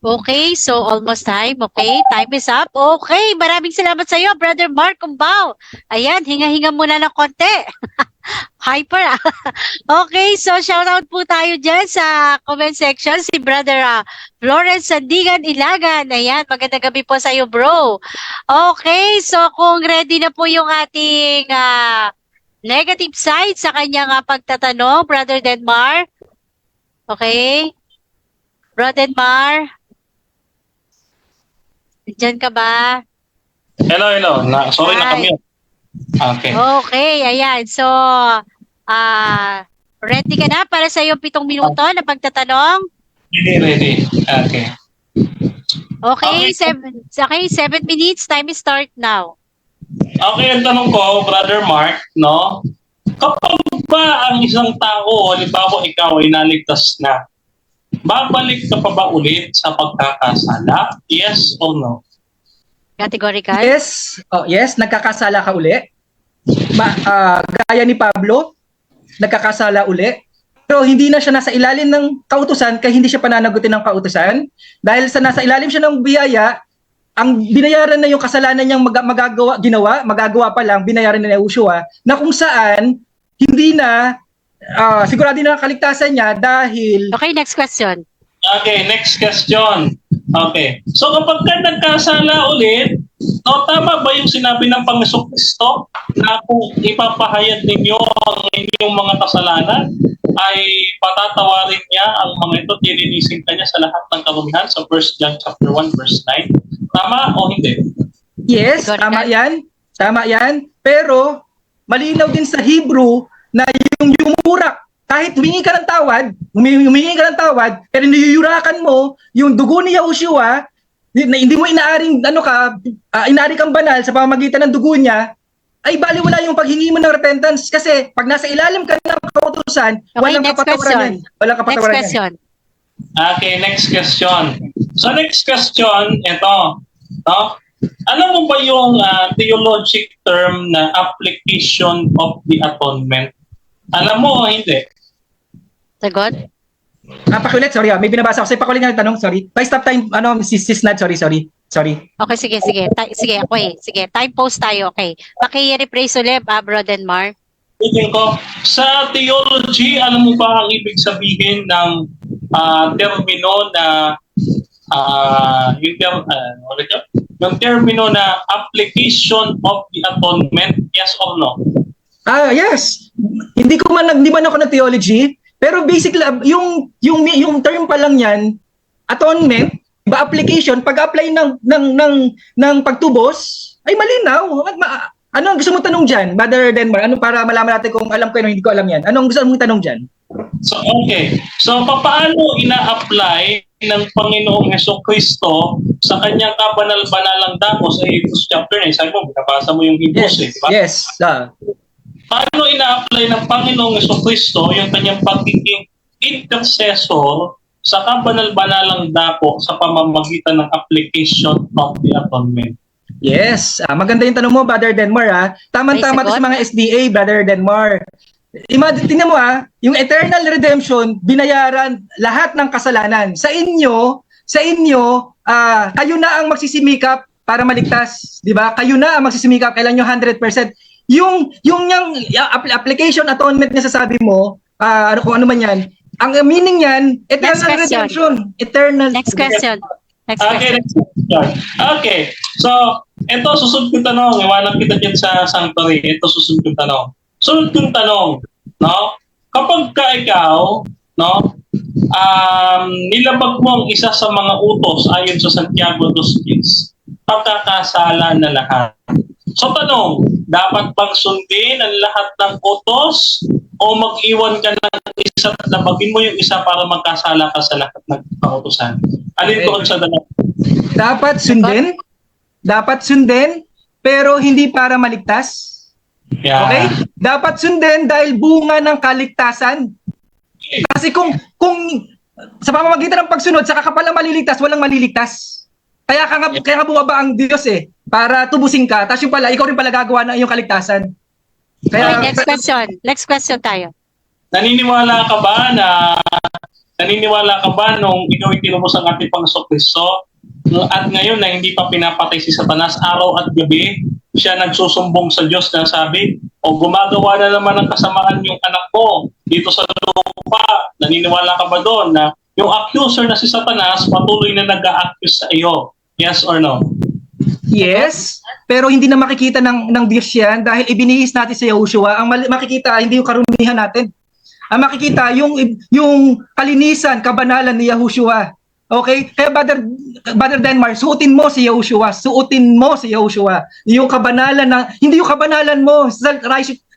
Okay, so almost time. Okay, time is up. Okay, maraming salamat sa iyo, Brother Mark Cumbao. Ayan, hinga-hinga muna ng konti. Hyper Okay, so shoutout po tayo dyan sa comment section. Si Brother Florence Sandigan Ilagan. Ayan, magandang gabi po sa iyo, bro. Okay, so kung ready na po yung ating negative side sa kanyang pagtatanong, Brother Denmark. Okay. Brother Denmark. Diyan ka ba? Hello. Sorry, nakamute. Okay. Okay, ayan. So, ready ka na para sa iyong 7 minuto na pagtatanong? Ready. Okay. Okay, 7 minutes. Time is start now. Okay, ang tanong ko, Brother Mark, no? Kapag ba ang isang tao, halimbawa ikaw ay naligtas na, babalik ka pa ba ulit sa pagkakasala? Yes or no? Categorical? Yes. Yes, nagkakasala ka uli. Gaya ni Pablo, nagkakasala uli. Pero hindi na siya nasa ilalim ng kautusan kaya hindi siya pananagutin ng kautusan. Dahil sa nasa ilalim siya ng biyaya, ang binayaran na yung kasalanan niyang magagawa pa lang, binayaran na Yahushua, na kung saan hindi na sigurado na ang kaligtasan niya dahil... Okay, next question. Okay, next question. Okay. So kapag ka nagkasala ulit, No, tama ba yung sinabi ng Panginoong Kristo na kung ipapahayag ninyo ang inyong mga kasalanan, ay patatawarin niya ang mga ito, tilinisin ka niya sa lahat ng karumihan sa 1 John chapter 1 verse 9? Tama o hindi? Yes, tama yan. Tama yan. Pero, malinaw din sa Hebrew na yung yumurak, kahit humingi ka ng tawad, humingi ka ng tawad, pero niyuyurakan mo yung dugo ni Yahushua, na hindi mo inaaring, inaari kang banal sa pamamagitan ng dugo niya, ay baliwala yung paghingi mo ng repentance. Kasi pag nasa ilalim ka ng kautusan, walang kapatawaran yan. Walang Next kapatawaran yan. question. Okay, next question. So next question, ito. No? Alam mo ba yung theologic term na application of the atonement? Alam mo o hindi? Sagot? Pakulit, sorry may binabasa ako. Pakulit nga yung tanong, sorry. Stop time, sis Nad, sorry. Okay, sige. Sige, okay. Sige, time post tayo, okay. Paki-rephrase ulit, Bro Denmar. Tingin ko, sa theology, alam mo ba ang ibig sabihin ng termino na yung termino na application of the atonement, yes or no? Yes. Hindi man ako ng theology, pero basically yung term pa lang yan, atonement, iba application, pag-apply ng pagtubos ay malinaw. Ano ang gusto mong tanong diyan, Brother Denmar? Ano para malaman natin kung alam ko o hindi ko alam yan? Ano ang gusto mong tanong diyan? So okay. So paano ina-apply ng Panginoong Hesukristo sa kanyang kabanal-banalang dako sa Hebrews chapter 9? Sabi mo, binabasa mo yung Hebrews, di ba? Yes. Paano ina-apply ng Panginoong Hesukristo yung kanyang pagiging intercessor sa kabanal-banalang dako sa pamamagitan ng application of the atonement? Yes. Maganda yung tanong mo, Brother Denmar. Tama-tama to sa mga SDA, Brother Denmar. Tingnan mo yung eternal redemption, binayaran lahat ng kasalanan. Sa inyo, kayo na ang magsisimikap para maligtas, 'di ba? Kayo na ang magsisimikap, kailan nyo 100%. Yung application atonement na sasabi mo, kung ano man 'yan. Ang meaning niyan, eternal redemption, eternal. Next question. Okay, next question. Okay. So, ito susunod kong tanong, iwanan kita dyan sa sanctuary. Ito susunod kong tanong. Sunod kong tanong, no? Kapag ka ikaw, no, nilabag mo ang isa sa mga utos ayon sa Santiago 2:10, pagkakasala na lahat. So tanong, dapat bang sundin ang lahat ng utos o mag-iwan ka ng isa at labagin mo yung isa para magkasala ka sa lahat ng kautusan? Alin doon sa dalawa? Dapat sundin, pero hindi para maligtas. Yeah. Okay? Dapat sundin dahil bunga ng kaligtasan. Kasi kung sa pamamagitan ng pagsunod, saka ka pala maliligtas, walang maliligtas. Kaya nga bumaba ang Diyos para tubusin ka, tapos yung pala, ikaw rin pala gagawa ng iyong kaligtasan. Kaya, okay, next question tayo. Naniniwala ka ba nung ikaw itinubos ang ating Panginoong Kristo at ngayon na hindi pa pinapatay si Satanas, araw at gabi siya nagsusumbong sa Diyos na sabi, gumagawa na naman ng kasamaan yung anak mo dito sa lupa. Naniniwala ka ba doon na yung accuser na si Satanas patuloy na nag-a-accuse sa iyo? Yes or no? Yes, pero hindi na makikita ng Diyos yan dahil ibinihis natin sa Yahushua. Ang makikita hindi yung karumihan natin. Ang makikita yung kalinisan, kabanalan ni Yahushua. Okay? Kaya Brother Denmar, suotin mo si Yahushua. Yung kabanalan hindi yung kabanalan mo,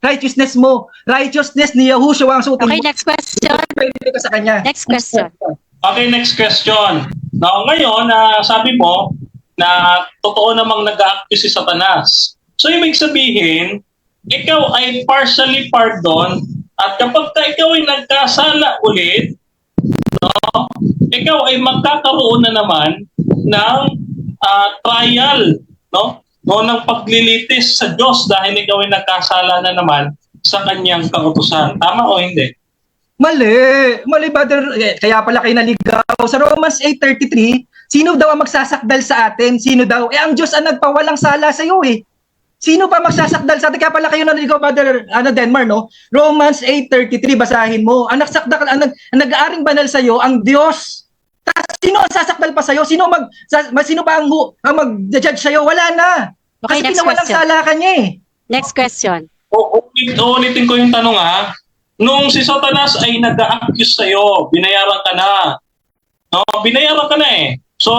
righteousness mo. Righteousness ni Yahushua ang suotin mo. Okay, next question. Sa kanya. Next question. Okay, next question. Now, ngayon, sabi mo na totoo namang nag-a-accuse si Satanas. So, ibig sabihin, ikaw ay partially pardon at kapag ikaw ay nagkasala ulit, no, ikaw ay magkakaroon na naman ng trial, no, ng paglilitis sa Diyos dahil ikaw ay nagkasala na naman sa kanyang kautusan. Tama o hindi? Mali, Brother. Kaya pala kayo naligaw. Sa Romans 8:33, sino daw ang magsasakdal sa atin? Sino daw? Ang Diyos ang nagpawalang sala sa iyo Sino pa magsasakdal sa atin? Kaya pala kayo naligaw, Brother Denmar, no? Romans 8:33, basahin mo. Ang nag-aaring banal sa iyo, ang Diyos. Tapos Sino ang sasakdal pa sa'yo? Sino sino pa ang mag-judge sa'yo? Wala na. Okay, Kasi next pinawalang question. salakan niya eh. Next question. Uulitin ko yung tanong ha. Nung si Satanas ay nag-a-accuse sa'yo, binayaran ka na. No, binayaran ka na eh. So,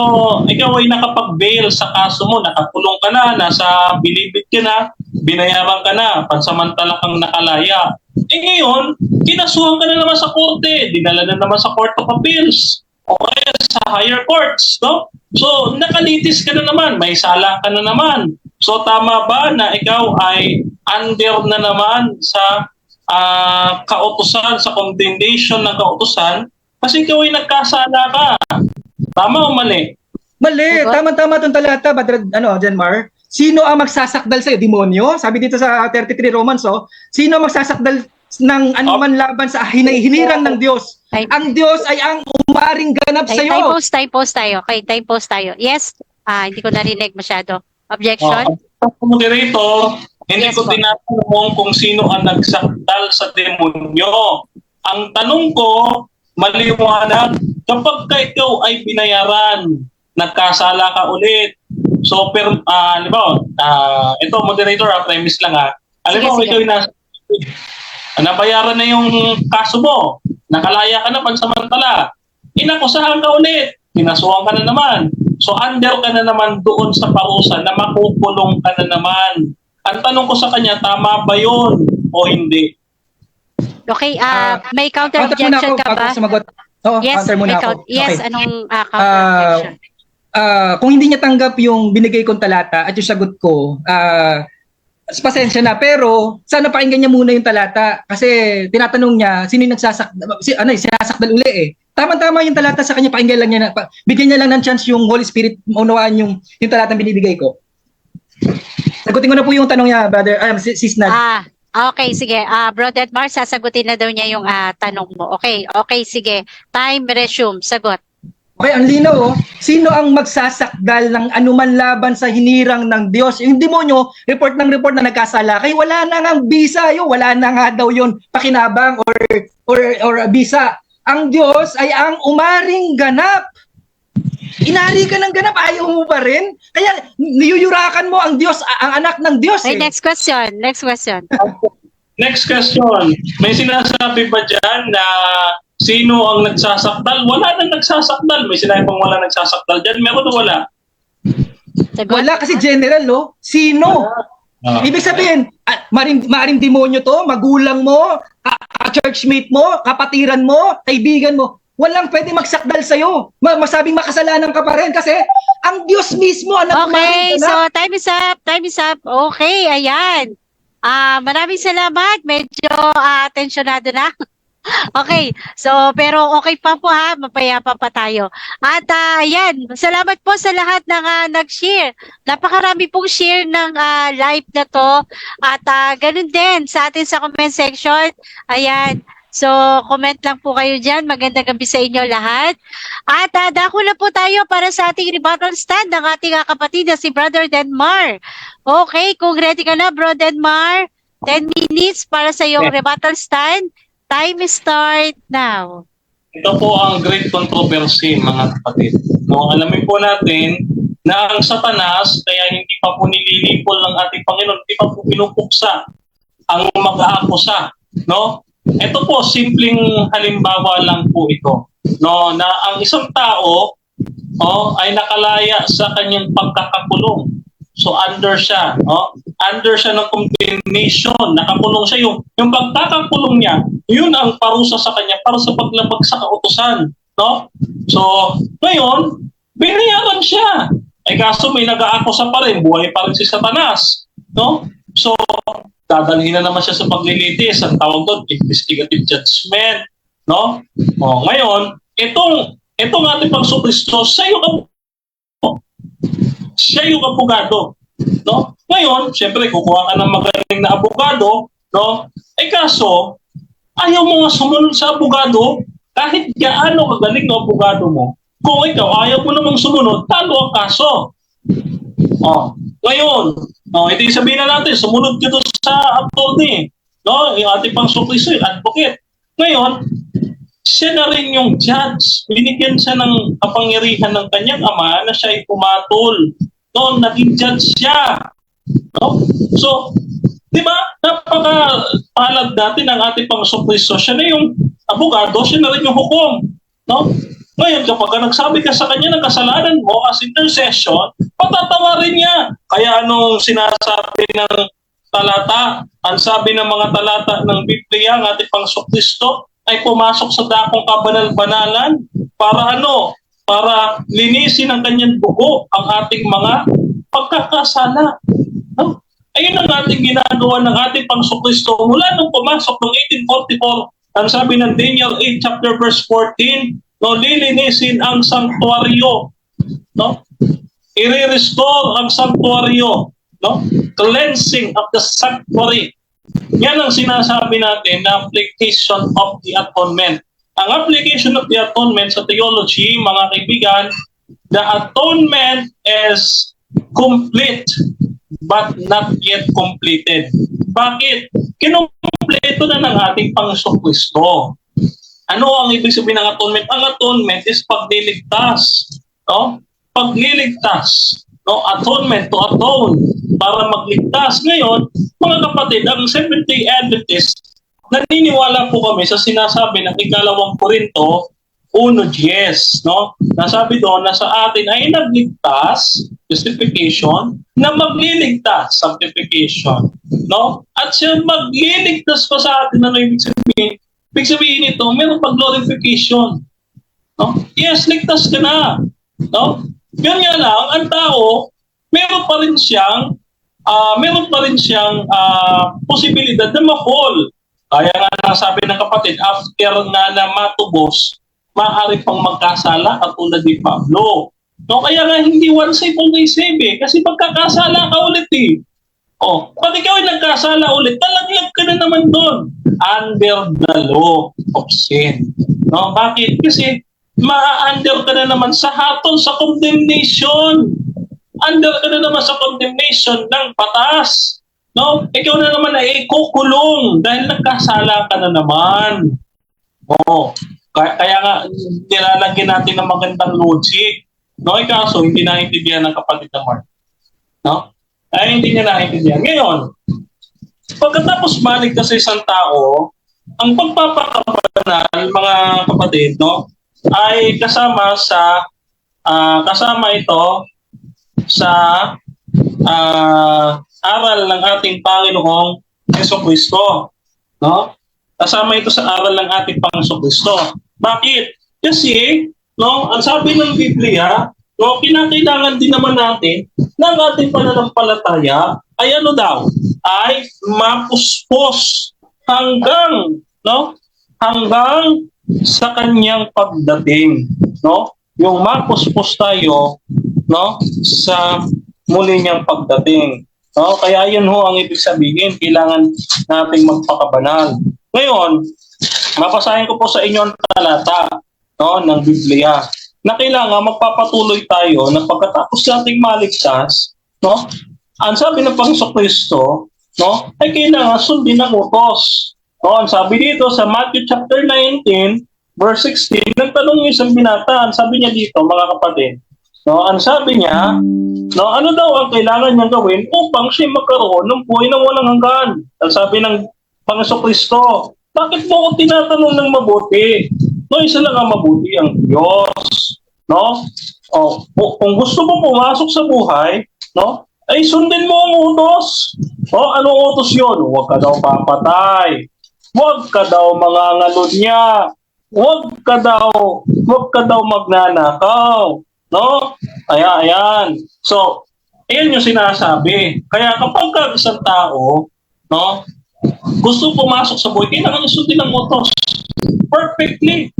ikaw ay nakapag-bail sa kaso mo, nakakulong ka na, nasa bilibid ka na, binayaran ka na, pansamantala kang nakalaya. Eh ngayon, kinasuhan ka na naman sa korte, dinala na naman sa Court of Appeals, o kaya sa higher courts, no? So, nakalitis ka na naman, may sala ka na naman. So, tama ba na ikaw ay under na naman sa kautusan, sa condemnation ng kautusan, kasi ikaw ay nagkasala ka. Tama o mali? Mali. Diba? Tama-tama itong talata, Janmar. Sino ang magsasakdal sa'yo? Demonyo? Sabi dito sa 33 Romans, sino ang magsasakdal ng anuman laban sa hinirang ng Diyos? Ang Diyos ay ang umaring ganap sa'yo. Time pause tayo. Okay, time pause tayo. Yes, hindi ko narinig masyado. Objection? Moderator, hindi Yes, ko po. tinatanong kung sino ang nagsakdal sa demonyo. Ang tanong ko, maliwanag, kapag ka ikaw ay binayaran, nagkasala ka ulit. So, ito, moderator, premise lang ha. Alam Sige, mo, sige. ikaw ay nabayaran na yung kaso mo, nakalaya ka na pansamantala, inakusahan ka ulit, pinasuhan ka na naman. So, under ka na naman doon sa parusa na makukulong ka na naman. Ang tanong ko sa kanya, tama ba yun o hindi? Okay, may counter Counter muna objection ako ka bago ba? sumagot. Oo, Yes, counter muna may ako. yes, Okay. anong counter objection? Kung hindi niya tanggap yung binigay kong talata at yung sagot ko, pasensya na. Pero sana pakinggan niya muna yung talata kasi tinatanong niya sino yung sinasakdal uli eh. Tama-tama yung talata sa kanya, pakinggan lang niya bigyan niya lang ng chance yung Holy Spirit maunawaan yung talatang binibigay ko. Sagutin ko na po yung tanong niya, brother, sis Nad. Okay, sige. Bro Edmar, sasagutin na daw niya yung tanong mo. Okay, sige. Time resume. Sagot. Okay, ang linaw, sino ang magsasakdal ng anuman laban sa hinirang ng Diyos? Yung demonyo, report na nagkasala. Kaya wala na nga bisa yun, wala na nga daw yun pakinabang or bisa. Ang Diyos ay ang umaring ganap. Inari ka ng ganap, ayaw mo pa rin? Kaya niyuyurakan mo ang Diyos, ang anak ng Diyos. Okay, next question. Next question. May sinasabi ba dyan na sino ang nagsasakdal? Wala nang nagsasakdal. May sinabi bang wala nagsasakdal dyan? Meron o wala? Sagot. Wala kasi general, no? Sino? Ibig sabihin, maaring demonyo to, magulang mo, churchmate mo, kapatiran mo, kaibigan mo. Walang pwede magsakdal sa'yo. Masabing makasalanan ka pa rin kasi ang Diyos mismo ang Okay, umaring so ganap. time is up. Okay, ayan. Maraming salamat. Medyo tensyonado na. Okay, so pero okay pa po ha, mapayapa pa tayo. At ayan, salamat po sa lahat ng nag-share. Napakarami pong share ng live na to. At ganun din sa atin sa comment section. Ayan. So, comment lang po kayo dyan. Magandang gabi sa inyo lahat. At dako na po tayo para sa ating rebuttal stand ng ating kapatid na si Brother Denmar. Okay, kung ready ka na, Bro Denmar, 10 minutes para sa iyong rebuttal stand. Time start now. Ito po ang great controversy, mga kapatid. No, alamin po natin na ang Satanas, kaya hindi pa po nililipol ng ating Panginoon, hindi pa po pinupuksa ang mag-aakusa. No? Ito po, simpleng halimbawa lang po ito. No, na ang isang tao ay nakalaya sa kanyang pagkakakulong. So under siya, under siya ng condemnation, nakakulong siya. Yung pagkakakulong niya, yun ang parusa sa kanya para sa paglabag sa kautusan. No? So, ngayon, binayaran siya. Kaso may nag-aakusa pa rin, buhay pa rin si Satanas. No? So, dadalhin na naman siya sa paglilitis. Ang tawag doon, investigative judgment. No? Ngayon, itong ating Pangsucristo, siya yung abogado, no? Ngayon, siyempre kukuha ka ng magaling na abogado, no? Kaso ayaw mo nga sumunod sa abogado kahit gaano kagaling na abogado mo. Kung ikaw ayaw mo namang sumunod, talo ang kaso. Ngayon, hindi sabihin na natin sumunod ka doon sa attorney, no? Yung ating Pangsucristo, yung advocate. Ngayon, siya na rin yung judge. Binigyan siya ng kapangyarihan ng kanyang ama na siya ay pumatol. No, naging judge siya. No? So, di ba, napaka-palad natin ang ating Panginoong Kristo. Siya na yung abogado, siya na rin yung hukom. No? Ngayon, kapag nagsabi ka sa kanya ng kasalanan mo as intercession, patatawarin niya. Kaya anong sinasabi ng talata, ang sabi ng mga talata ng Biblia, ang ating Panginoong Kristo, ay pumasok sa dakong kabanal-banalan para ano? Para linisin ang kanyang dugo ang ating mga pagkakasala. No? Ayun ang ating ginagawa ng ating Panginoong Kristo mula nung pumasok noong 1844. Ang sabi ng Daniel 8 chapter verse 14, no, lilinisin ang sanctuaryo, no? I-restore ang sanctuaryo, no? Cleansing of the sanctuary. Yan ang sinasabi natin na application of the atonement. Ang application of the atonement sa theology, mga kaibigan, the atonement is complete but not yet completed. Bakit? Kinumpleto na ng ating Panginoong Kristo. Ano ang ibig sabihin ng atonement? Ang atonement is pagliligtas. No? Pagliligtas. No? Atonement, to atone, para magligtas. Ngayon, mga kapatid, ang Seventh-day Adventist, naniniwala po kami sa sinasabi ng ikalawang Korinto 1:10, no? Nasabi doon na sa atin ay nagligtas, justification, na magliligtas, sanctification, no? At siya magliligtas pa sa atin, ano ibig sabihin? Ibig sabihin nito, meron pa glorification, no? Yes, ligtas ka na, no? Yun nga lang, ang tao, meron pa rin siyang posibilidad na ma-fall. Kaya nga sabi ng kapatid, after nga na matubos, maaari pang magkasala katulad ni Pablo. No, kaya nga hindi one save, always save eh. Kasi pagkakasala ka ulit eh. O, pag ikaw ay nagkasala ulit, talaglag ka na naman doon. Under the law of sin. No, bakit? Kasi ma-under ka na naman sa hatol, sa condemnation. Under ka na naman sa condemnation ng batas. No? Ikaw na naman ay ikukulong dahil nagkasala ka na naman. Oo. Kaya nga, nilalagyan natin ng magandang logic. No? Kaso, hindi naintindihan ng kapatid na Mark. No? Ay, hindi niya naintindihan. Ngayon, pagkatapos maligtas sa isang tao, ang pagpapakabanal, mga kapatid, no, ay kasama ito sa aral ng ating Panginoong Jesucristo, no? Kasama ito sa aral ng ating Panginoong Kristo. Bakit? Kasi, no, ang sabi ng Biblia, no, kinakailangan din naman natin ng ating pananampalataya ay ano daw? Ay mapuspos hanggang sa kanyang pagdating, no? Yung mapuspos tayo, no, sa muli niyang pagdating. No? Kaya yun ho ang ibig sabihin, kailangan nating magpakabanal. Ngayon, mapasahin ko po sa inyo ang talata, no, ng Biblia na kailangan magpapatuloy tayo na pagkatapos nating maligtas, no, ang sabi ng Panginoong Kristo, no, ay kailangan sundin ang utos. No, ang sabi dito sa Matthew chapter 19, verse 16, nagtanong yung isang binata, ang sabi niya dito, mga kapatid, no, ang sabi niya, no, ano daw ang kailangan niyang gawin upang siya magkaroon ng buhay na walang hanggan? Ang sabi ng Panginoong Kristo, bakit mo ko tinatanong ng mabuti? No, isa lang ang mabuti, ang Diyos. No? O, kung gusto mo pumasok sa buhay, no, ay sundin mo ang utos. O, anong utos yun? Huwag ka daw papatay. Huwag ka daw mangangalunya. Huwag ka daw magnanakaw. No? Ayan. So, ayan yung sinasabi. Kaya kapag isang tao, no, gusto pumasok sa buhay, kailangan sundin ang utos. Perfectly.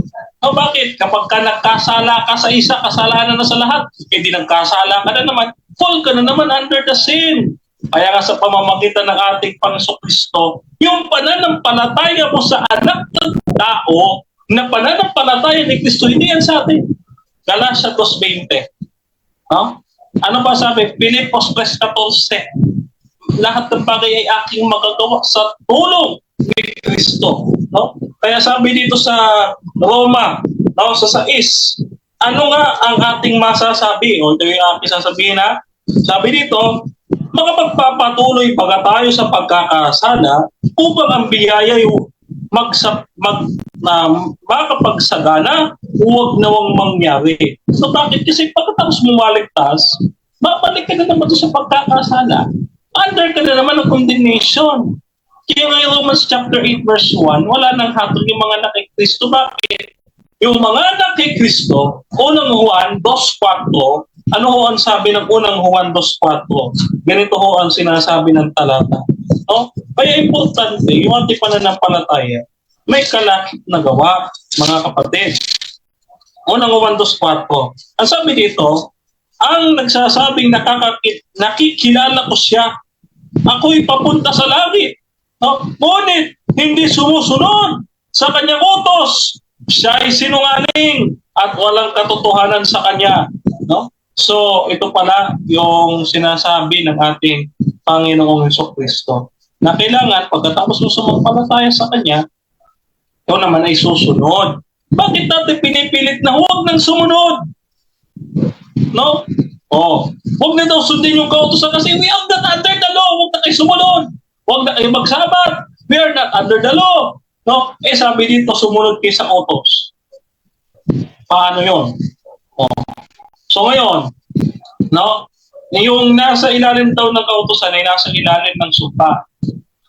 No, bakit? Kapag ka nagkasala ka sa isa, kasalanan na sa lahat, hindi nagkasala ka na naman, fall ka na naman under the sin. Kaya nga sa pamamagitan ng ating Panginoong Kristo, yung pananampalataya mo sa anak ng tao, na pananampalataya ni Kristo, hindi yan sa atin. Galatia 2:20. No? Ano ba sabi? Pilipos 3:14. Lahat ng bagay ay aking magagawa sa tulong ni Kristo. No? Kaya sabi dito sa Roma, no, sa 6, ano nga ang ating masasabi? O ito yung aking sasabihin na, sabi dito, makapagpapatuloy baga tayo sa pagkakasala upang ang biyaya yung makapagsagana, huwag nawang mangyari. So bakit? Kasi pagkatapos mo maligtas, babalik ka na naman doon sa pagkakasala. Under ka na naman ng condemnation. Kaya ngayon Romans chapter 8 verse 1, wala nang hatol yung mga anak kay Kristo. Bakit? Yung mga anak kay Kristo, unang Juan 2:4, ano ho ang sabi ng unang Juan 2:4? Ganito ho ang sinasabi ng talata. No? Kaya importante, yung ating pananampalataya, may kalakip na gawa, mga kapatid. Unang Juan 2:4. Ang sabi dito, ang nagsasabing nakikilala ko siya, ako'y papunta sa langit. No? Ngunit, hindi sumusunod sa kanyang utos. Siya ay sinungaling at walang katotohanan sa kanya. No? So, ito pala yung sinasabi ng ating Panginoong Jesucristo. Na kailangan, pagkatapos mo sumampalataya sa kanya, ito naman ay susunod. Bakit natin pinipilit na huwag nang sumunod? No? Oh, huwag na daw sundin yung kautusan kasi we are not under the law. Huwag na kayo sumunod. Huwag na kayo magsabat. We are not under the law. No? Sabi dito, sumunod kayo sa utos. Paano yun? Oh. So ngayon, no? Yung nasa ilalim daw ng kautusan ay nasa ilalim ng sumpa.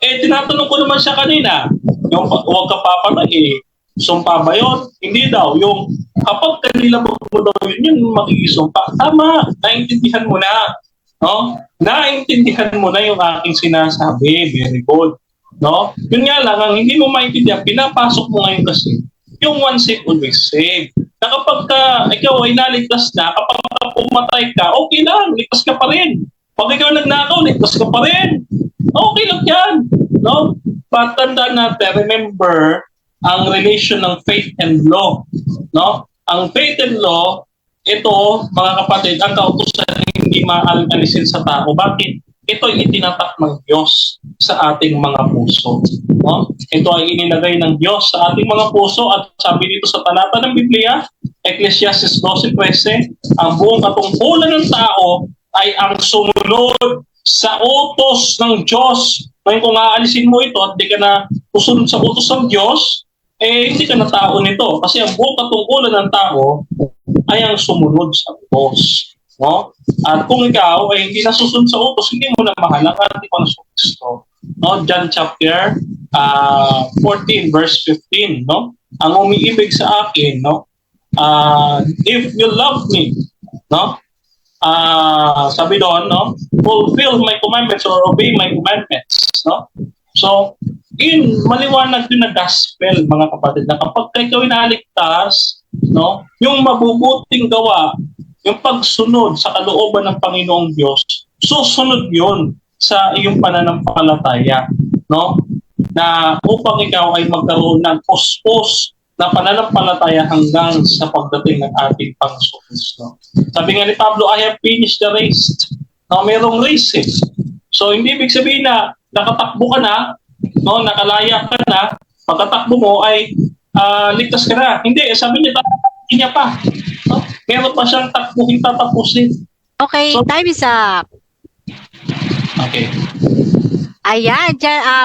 Tinatanong ko naman siya kanina, yung huwag ka papatay, sumpa ba yun? Hindi daw. Yung kapag kanila mo daw yun magiging-sumpa. Tama, naintindihan mo na. No? Naintindihan mo na yung aking sinasabi. Very good. No? Yun nga lang, ang hindi mo maintindihan, pinapasok mo ngayon kasi yung one save, always save. Na kapag ikaw ay naligtas na, kapag pumatay ka, okay lang, ligtas ka pa rin. Pag ikaw nagnakaw, ligtas ka pa rin. Okay lang yan. No? But tandaan natin, remember, ang relation ng faith and law. No? Ang faith and law, ito, mga kapatid, ang kautusan hindi maalisin sa tao. Bakit? Ito ay itinatak ng Diyos sa ating mga puso. No? Ito ay inilagay ng Diyos sa ating mga puso at sabi dito sa talata ng Biblia, Ecclesiastes 12:13, ang buong katungkulan ng tao ay ang sumunod sa utos ng Diyos. Ngayon kung aalisin mo ito at di ka na susunod sa utos ng Diyos, hindi ka na tao nito. Kasi ang buong katungkulan ng tao ay ang sumunod sa utos. No? At kung ikaw ay hindi nasusunod sa utos, hindi mo na mahal ang ating Kristo. No? John chapter 14 verse 15. No? Ang umiibig sa akin, no? If you love me, no? Sabi doon, no? Fulfill my commandments or obey my commandments. No? So, maliwanag din na gospel, mga kapatid, na kapag ikaw inaligtas, no? Yung mabubuting gawa, yung pagsunod sa kalooban ng Panginoong Diyos, susunod yun sa iyong pananampalataya, no? Na upang ikaw ay magkaroon ng puspos na pananampalataya hanggang sa pagdating ng ating Panginoon Kristo. Sabi nga ni Pablo, I have finished the race. No, mayroong race. So hindi ibig sabihin na nakatakbo ka na, no, nakalaya ka na, pagkatakbo mo ay ligtas ka na. Hindi, sabi niya pa. No? Meron pa siyang takbuhin tatapusin. Okay, so, time is up. Okay. Ayan,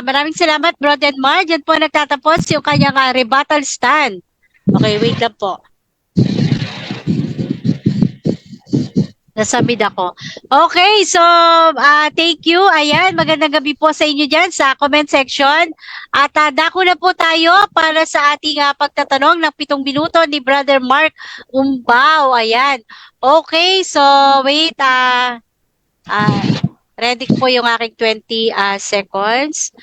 maraming salamat, Brother Mar. Diyan po nagtatapos yung kanyang rebuttal stand. Okay, wait lang po. Nasabid ako. Okay, so thank you. Ayan, magandang gabi po sa inyo dyan sa comment section. At dako na po tayo para sa ating pagtatanong ng 7 minuto ni Brother Mark Umbao. Ayan. Okay, so wait. Ready po yung aking 20 seconds.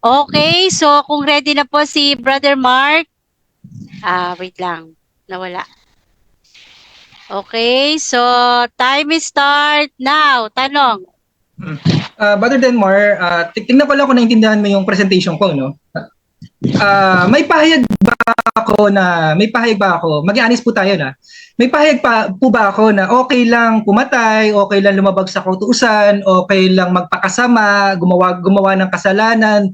Okay, so kung ready na po si Brother Mark. Wait lang. Nawala. Okay, so time is start now. Tanong. Brother Denmar, tingnan ko lang kung naintindihan mo yung presentation ko, no? May pahayag ba ako, mag-i-honest po tayo na, may pahayag po ba ako na okay lang pumatay, okay lang lumabag sa kautusan, okay lang magpakasama, gumawa ng kasalanan,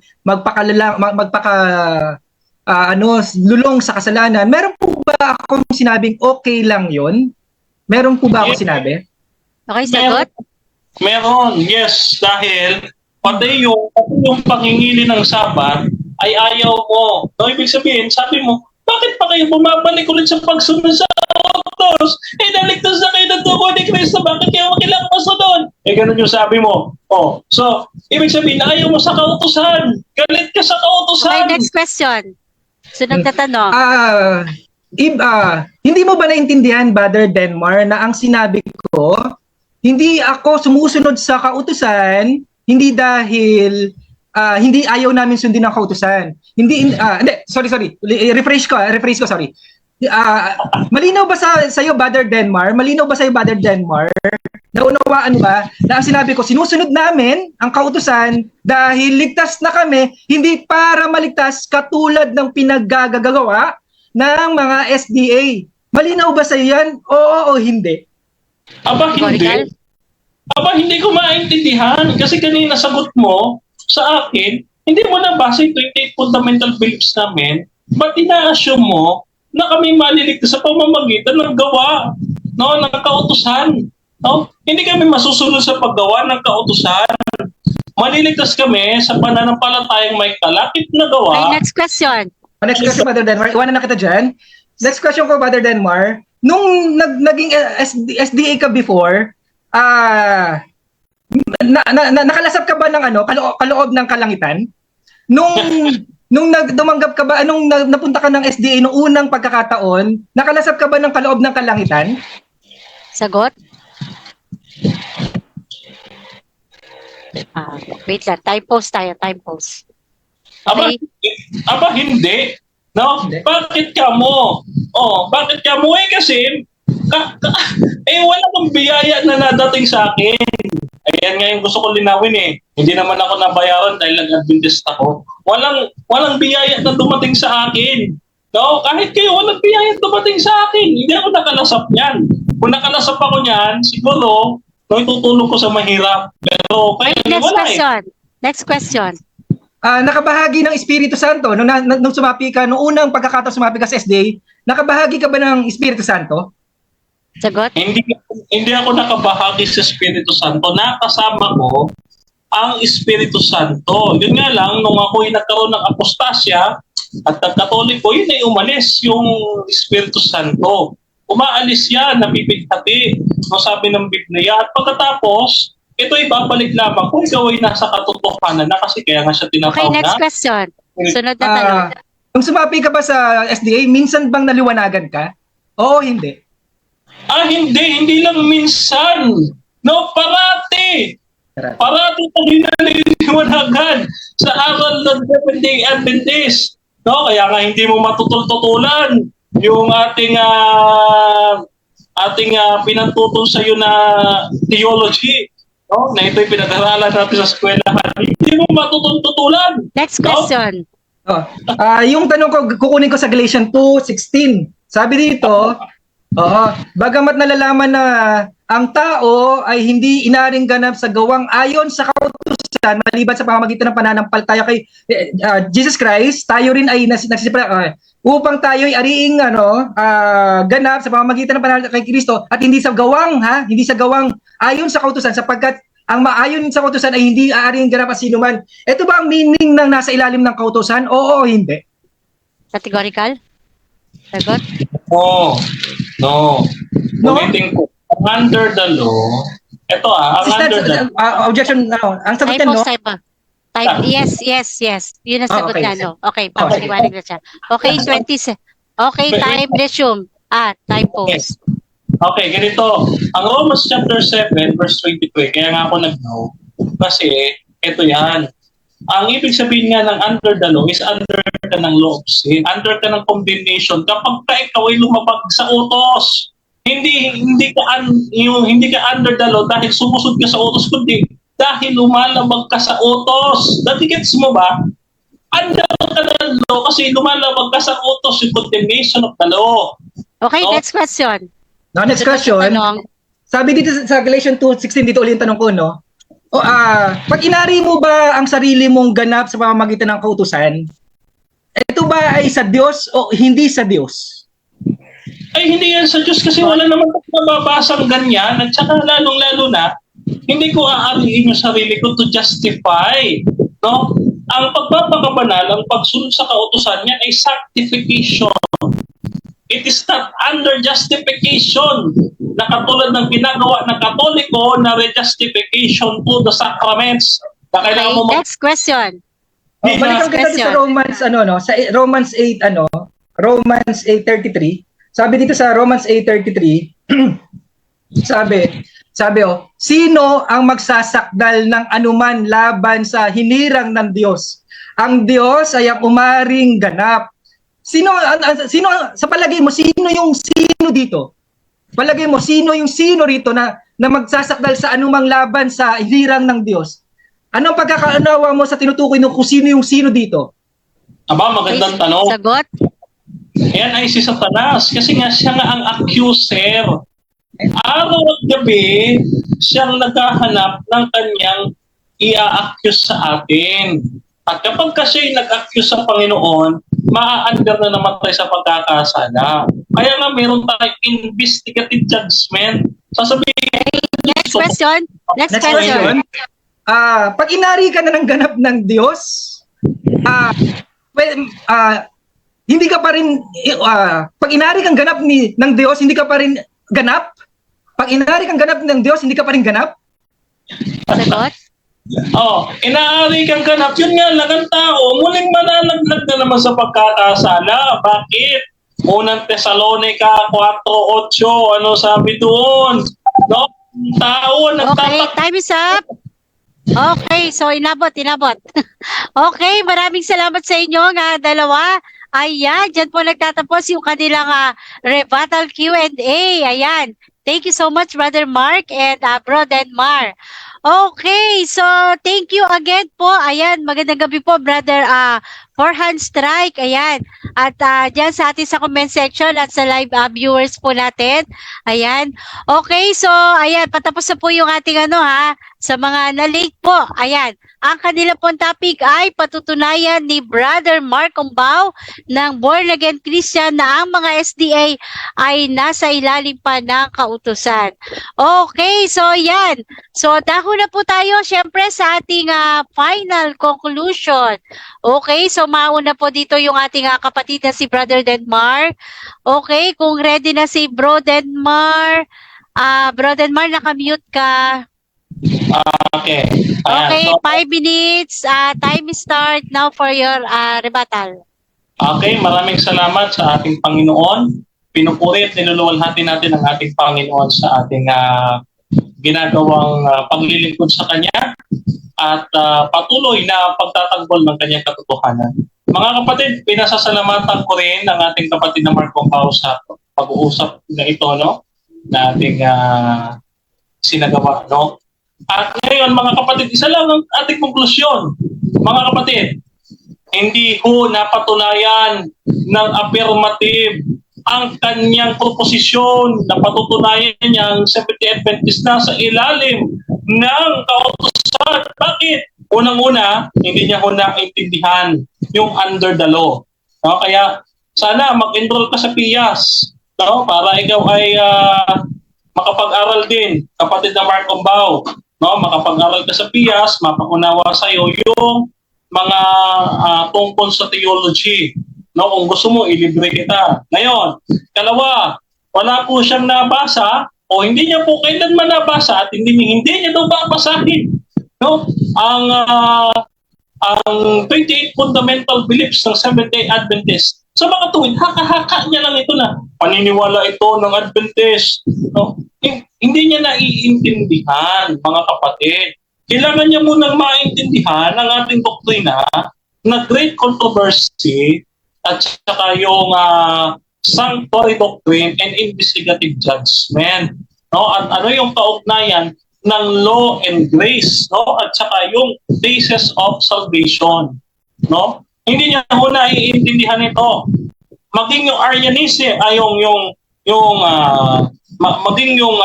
lulong sa kasalanan. Meron po ba akong sinabing okay lang yon? Meron po ba akong sinabi? Okay, sagot? Meron, yes. Dahil pati yung pangingili ng Sabat ay ayaw mo. No, ibig sabihin, sabi mo, bakit pa kayo bumabalik ulit sa pagsunod sa utos? Naligtas na kayo ng dugo ni Kristo, bakit kayo kailangan masunod? Ganun yung sabi mo. So, ibig sabihin, ayaw mo sa kautusan. Galit ka sa kautusan. Okay, next question. Sunod na tanong. Hindi mo ba naintindihan, Brother Denmar, na ang sinabi ko, hindi ako sumusunod sa kautusan, hindi dahil hindi ayaw namin sundin ang kautusan. Hindi, sorry. Rephrase ko, sorry. Malinaw ba sa iyo, Brother Denmar? Naunawaan ba na ang sinabi ko, sinusunod namin ang kautusan dahil ligtas na kami, hindi para maligtas katulad ng pinaggagawa ng mga SDA. Malinaw ba sa iyo yan? Oo o hindi? Aba, hindi. Aba, hindi ko maintindihan. Kasi kanina sagot mo sa akin, hindi mo nabasa yung 28 fundamental beliefs namin, ba't ina-assume mo na kami maliligtas sa pamamagitan ng gawa, no, ng kautusan? No? Hindi kami masusunod sa paggawa ng kautusan. Maliligtas kami sa pananampalatayang may kalakip na gawa. Okay, next question. Next question, Brother Denmar. Iwanan na kita dyan. Next question ko, Brother Denmar. Nung naging SDA ka before, nakalasap ka ba ng kaloob ng kalangitan? Nung dumanggap ka ba, nung napunta ka ng SDA noong unang pagkakataon, nakalasap ka ba ng kaloob ng kalangitan? Sagot? Wait lang, time pause. Aba, hindi. No? Bakit ka mo? Bakit ka mo? Kasi, wala kang biyaya na nadating sa akin. Ayan nga yung gusto ko linawin eh. Hindi naman ako nabayaran dahil nag-Adventist ako. Walang biyaya na dumating sa akin. No? Kahit kayo, walang biyaya na dumating sa akin. Hindi ako nakalasap niyan. Kung nakalasap ako niyan, siguro, itutulong ko sa mahirap. Pero, Next question. Nakabahagi ng Espiritu Santo nung sumapi ka, noong unang pagkakataon sumapi ka sa SDA, nakabahagi ka ba ng Espiritu Santo? Sagot? Hindi ako nakabahagi sa Espiritu Santo. Nakasama ko ang Espiritu Santo. Yun nga lang, nung ako'y nagkaroon ng apostasya at nagkatoliko, yun ay umalis yung Espiritu Santo. Umaalis yan, nabibighati. No, sabi ng Biblia. At pagkatapos, ito ay babalik lamang kung ikaw ay nasa katotohanan na kasi kaya nga siya tinatawag Okay, next question. Sunod na tanong. Nung sumapi ka ba sa SDA, minsan bang naliwanagan ka? Oo, hindi. Hindi lang minsan. No, parati. Parati tayo naliliwanagan sa aral ng Seventh-day Adventist. No, kaya nga hindi mo matutol-tutulan yung ating pinantutol sa iyo na theology. No, na ito'y pinag-aralan natin sa eskwelahan. Hindi mo matutol-tutulan. Next question. Yung tanong ko, kukunin ko sa Galatians 2:16. Sabi dito, bagamat nalalaman na ang tao ay hindi inaring ganap sa gawang ayon sa kautusan maliban sa pamamagitan ng pananampalataya kay Jesus Christ, tayo rin ay upang tayo ay ariing ganap sa pamamagitan ng pananampalataya kay Kristo at hindi sa gawang ayon sa kautusan, sapagkat ang maayon sa kautusan ay hindi aaring ganap sa sinuman. Ito ba ang meaning ng nasa ilalim ng kautusan? Oo o hindi? Categorical? Sagot? No. Ulitin ko. Under the law, ito objection, ang sagot niya, no? Yes. Yun ang sagot niya, no? Okay, papaliwanag na siya. Okay, 20. Okay, time resume. Time pause. Okay, ganito. Ang Romans chapter 7, verse 23, kaya nga ako nag-no, kasi ito yan. Ang ibig sabihin nga ng under the law is under ka ng law of sin, under ka ng condemnation kapag ikaw ay lumabag sa utos. Hindi ka under the law dahil sumusod ka sa utos, kundi dahil lumalabag ka sa utos. Dati gets mo ba? Under ka ng law kasi lumalabag ka sa utos, yung condemnation of the law. Okay, next question. Next question. Sabi dito sa Galatians 2:16, dito ulit yung tanong ko, no? Pag inari mo ba ang sarili mong ganap sa pamamagitan ng kautusan, ito ba ay sa Diyos o hindi sa Diyos? Ay, hindi yan sa Diyos kasi wala naman nababasang ganyan. At saka lalong-lalo na, hindi ko aariin yung sarili ko to justify. No? Ang pagpapakabanal, ang pagsunod sa kautusan niya ay sanctification. It is not under justification na katulad ng ginagawa ng Katoliko na re-justification to the sacraments. Na kailangan mo Next question. Balikan kita question. sa Romans sa Romans 8 Romans 8:33. Sabi dito sa Romans 8:33, sabi sino ang magsasakdal ng anuman laban sa hinirang ng Diyos? Ang Diyos ay ang umaring ganap. Sino sa palagay mo sino yung sino dito? Palagay mo sino yung sino rito na magsasakdal sa anumang laban sa hinirang ng Diyos? Anong pagkakaunawa mo sa tinutukoy ng kung sino yung sino dito? Aba, magandang tanong. Sagot. Yan ay si Satanas kasi nga siya nga ang accuser. Araw at gabi, siyang naghahanap ng kanyang i-accuse sa atin. At kapag kasi nag-accuse sa Panginoon, maa-under na naman tayo sa pagkakasala. Kaya nga meron tayong investigative judgment. Sasabihin, Next question. Next Next question. question. Pag inari ka na ng ganap ng Diyos, hindi ka pa rin, pag inari kang ganap ng Diyos, hindi ka pa rin ganap? Pag inari kang ganap ng Diyos, hindi ka pa rin ganap? Sagot. inaari kang ganap. Yun nga lang ang tao, muling mananaglag na naman sa pagkakasala. Bakit? Unang Tesalonica 4:8, ano sabi doon? No? Tao, Okay, time is up. Okay, so inabot. Okay, maraming salamat sa inyo nga dalawa. Ayan, dyan po nagtatapos yung kanilang rebuttal Q&A. Ayan, thank you so much Brother Mark and Bro Denmar. Okay, so thank you again po. Ayan, magandang gabi po Brother Forehand Strike. Ayan, at dyan sa atin sa comment section at sa live viewers po natin. Ayan, okay, so ayan, patapos na po yung ating sa mga na-late po. Ayan, ang kanila pong topic ay patutunayan ni Brother Mark Umbao ng Born Again Christian na ang mga SDA ay nasa ilalim pa ng kautusan. Okay, so yan. So dahon na po tayo syempre sa ating final conclusion. Okay, so mauna po dito yung ating kapatid na si Brother Denmar. Okay, kung ready na si Bro Denmar. Bro Denmar, nakamute ka. Okay. Okay, So, 5 minutes. Time start now for your rebuttal. okay, maraming salamat sa ating Panginoon. Pinupuri at niluluwalhati natin ang ating Panginoon sa ating ginagawang paglilingkod sa Kanya at patuloy na pagtatanggol ng Kanyang katotohanan. Mga kapatid, pinasasalamatan ko rin ang ating kapatid na Mark Pompao sa pag-uusap na ito, no? Na ating sinagawa, no? At ngayon, mga kapatid, isa lang ang ating konklusyon. Mga kapatid, hindi ho napatunayan ng affirmative ang kanyang proposisyon na patutunayan niyang Seventh-day Adventist na sa ilalim ng kautusan. Bakit? Unang-una, hindi niya ho naintindihan yung under the law. No? Kaya sana mag-enroll ka sa PIAS, no? Para ikaw ay makapag-aral din, kapatid na Mark Umbao. No, makapag-aral ka sa PIAS, mapakunawa sa iyo yung mga tungkol sa theology. No, kung gusto mo ilibre kita. Ngayon, kalawa, wala po siyang nabasa o hindi niya po kailanman nabasa at hindi niya daw babasahin. No, ang 28 fundamental beliefs ng Seventh-day Adventist. Sa mga tuwid, haka-haka niya lang ito na paniniwala ito ng Adventist. No? Hindi niya naiintindihan, mga kapatid. Kailangan niya munang maintindihan ang ating doktrina na great controversy at saka yung sanctuary doctrine and investigative judgment. No? At ano yung kaugnayan ng law and grace, no? At saka yung basis of salvation. No? Hindi niya ho naiintindihan ito. Maging yung Arianism, maging yung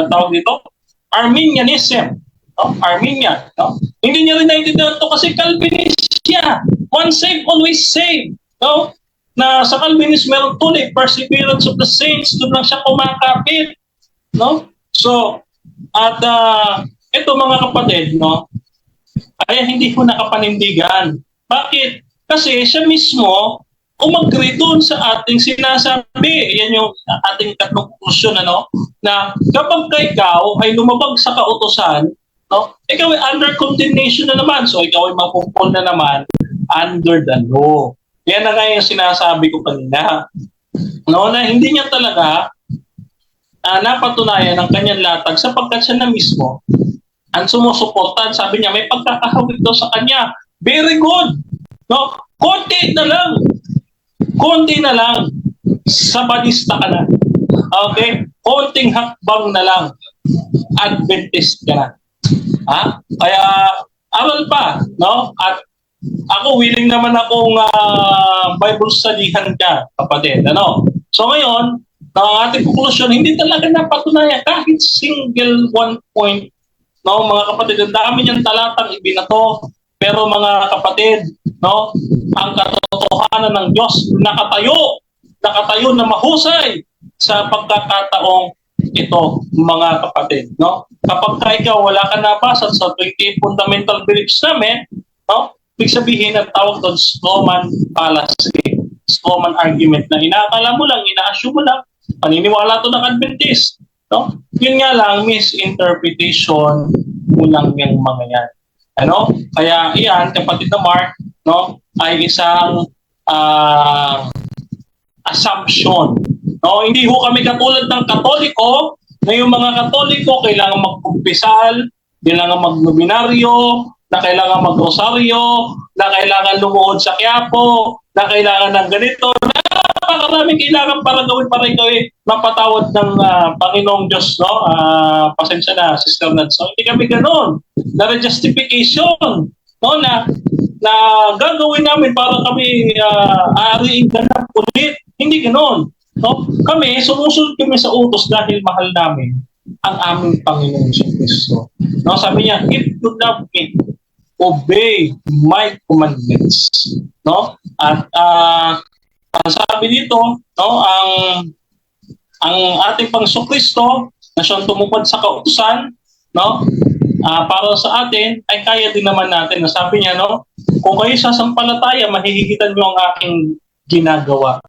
tawag dito, Arminianism, no? Arminian, no? Hindi niya rin naiintindihan ito kasi Calvinist siya. Once saved, always saved. No? Na sa Calvinist meron tuloy, perseverance of the saints, doon lang siya kumakapit. No? So, at ito mga kapatid, no? Kaya hindi ko nakapanindigan. Bakit? Kasi siya mismo umagri doon sa ating sinasabi. Yan yung ating tatlong conclusion, ano? Na kapag ikaw ay lumabag sa kautusan, no? Ikaw ay under condemnation na naman. So ikaw ay mapupul na naman under the law. Yan na nga yung sinasabi ko kanina. No, na hindi niya talaga napatunayan ang kanyang latag sapagkat siya na mismo ang sumusuportan. Sabi niya, may pagkakahawig daw sa kanya. Very good. No? Konti na lang. Konti na lang. Sabadista ka na. Okay? Konting hakbang na lang. Adventist ka na. Ha? Kaya, aral pa. No? At ako, willing naman akong Bible studyhan ka, kapatid. Ano? So ngayon, ang ating conclusion, hindi talaga napatunayan kahit single one point. No, mga kapatid, ang dami niyang talatang ibinato. Pero mga kapatid, no, ang katotohanan ng Diyos nakatayo na mahusay sa pagkakataong ito, mga kapatid. No? Kapag ikaw wala ka nabasa sa 28 fundamental beliefs namin, no, ibig sabihin ang tawag doon, strawman fallacy, strawman argument na inaakala mo lang, ina-assume mo lang, paniniwala to ng Adventist. No? Yun nga lang, misinterpretation mo lang yung mga yan. Ano? Kaya iyan, kapatid na Mark, no, ay isang assumption. No? Hindi ho kami katulad ng Katoliko, na yung mga Katoliko kailangan magkumpisal, kailangan magnominaryo, na kailangan magrosaryo, na kailangan lumuhod sa Quiapo, na kailangan ng ganito, napakaraming kailangan para gawin para ikaw mapatawad ng Panginoong Diyos, no? Pasensya na, Sister Nadso. Hindi kami ganoon. Na justification, no? Na gagawin namin para kami aariin ganap ulit. Hindi ganoon. No? Kami, sumusunod kami sa utos dahil mahal namin ang aming Panginoong Kristo. No? Sabi niya, if you love me, obey my commandments. No? At ang sabi dito, no, ang ating Panginoong Kristo na siyang tumupad sa kautusan, no, para sa atin ay kaya din naman natin. Sabi niya, no, kung kayo sasampalataya, mahihigitan niyo ang aking ginagawa.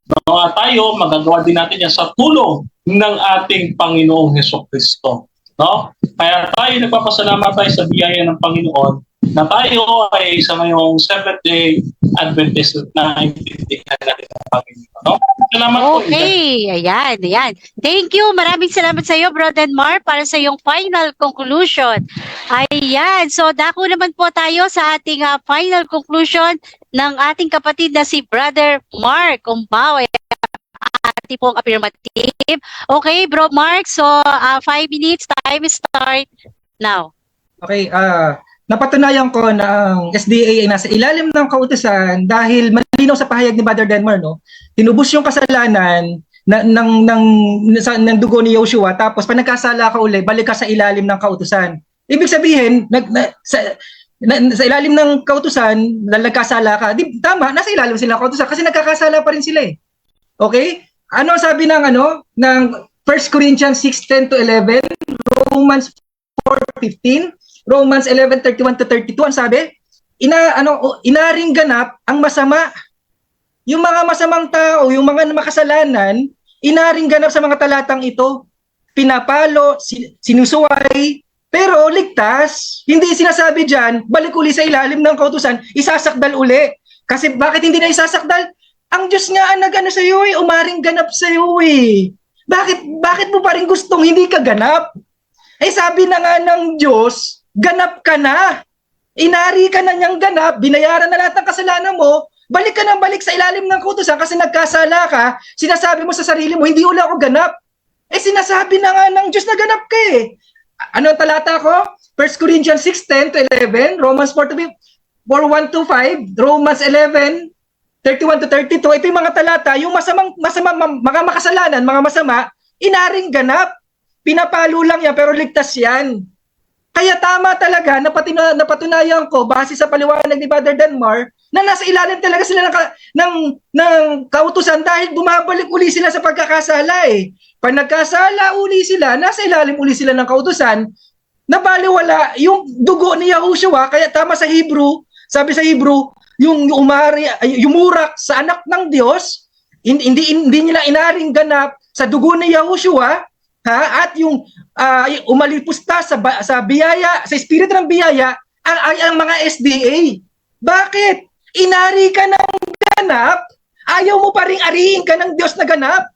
No, at tayo magagawa din natin yan sa tulong ng ating Panginoong Jesucristo. No? Kaya tayo nagpapasalamat tayo sa biyaya ng Panginoon na tayo ay sa ngayong Seventh-day Adventist na intindihan natin ang Panginoon. No? Salamat po. Okay, ayan. Thank you. Maraming salamat sa iyo, Brother Mark, para sa iyong final conclusion. Ayan, so dako naman po tayo sa ating final conclusion ng ating kapatid na si Brother Mark Umbao. Ating pong affirmative. Okay, Bro Mark, so 5 minutes, time start now. Okay, napatunayan ko na ang SDA ay nasa ilalim ng kautusan dahil malinaw sa pahayag ni Brother Denmar, no? Tinubos yung kasalanan ng dugo ni Joshua, tapos pag nagkasala ka uli, balik ka sa ilalim ng kautusan. Ibig sabihin, sa ilalim ng kautusan, nagkasala ka, tama, nasa ilalim sila ng kautusan kasi nagkakasala pa rin sila eh. Okay? Ano sabi ng ng 1 Corinthians 6:10 to 11, Romans 4:15, Romans 11:31 to 32, ang sabi, inaring ganap ang masama. Yung mga masamang tao, yung mga makasalanan, inaring ganap sa mga talatang ito. Pinapalo, sinusuway, pero ligtas. Hindi sinasabi diyan, balik uli sa ilalim ng kautusan, isasakdal uli. Kasi bakit hindi na isasakdal? Ang Diyos nga ang nag-ano sa iyo umaring ganap sa iyo eh. Bakit mo pa rin gustong hindi ka ganap? Eh sabi na nga ng Diyos, ganap ka na. Inari ka na niyang ganap, binayaran na lahat ng kasalanan mo, balik ka na balik sa ilalim ng kautusan kasi nagkasala ka, sinasabi mo sa sarili mo, hindi uli ako ganap. Eh sinasabi na nga ng Diyos na ganap ka eh. Ano ang talata ko? 1 Corinthians 6:10 to 11, Romans 4:1 to 5, Romans 11:31 to 32. Ito yung mga talata, yung mga makasalanan, mga masama, inaring ganap. Pinapalo lang yan, pero ligtas yan. Kaya tama talaga, napatunayan ko, base sa paliwanag ni Brother Denmar, na nasa ilalim talaga sila ng kautusan dahil bumabalik uli sila sa pagkakasala eh. Pag nagkasala uli sila, nasa ilalim uli sila ng kautusan, nabaliwala yung dugo ni Yahushua, kaya tama sa Hebrew, sabi sa Hebrew, yung yumurak sa anak ng Diyos, hindi nila inaring ganap sa dugo ni Yahushua, at yung umalipusta sa biyaya, sa espiritu ng biyaya, ang mga SDA. Bakit? Inari ka ng ganap, ayaw mo pa rin ariin ka ng Diyos na ganap.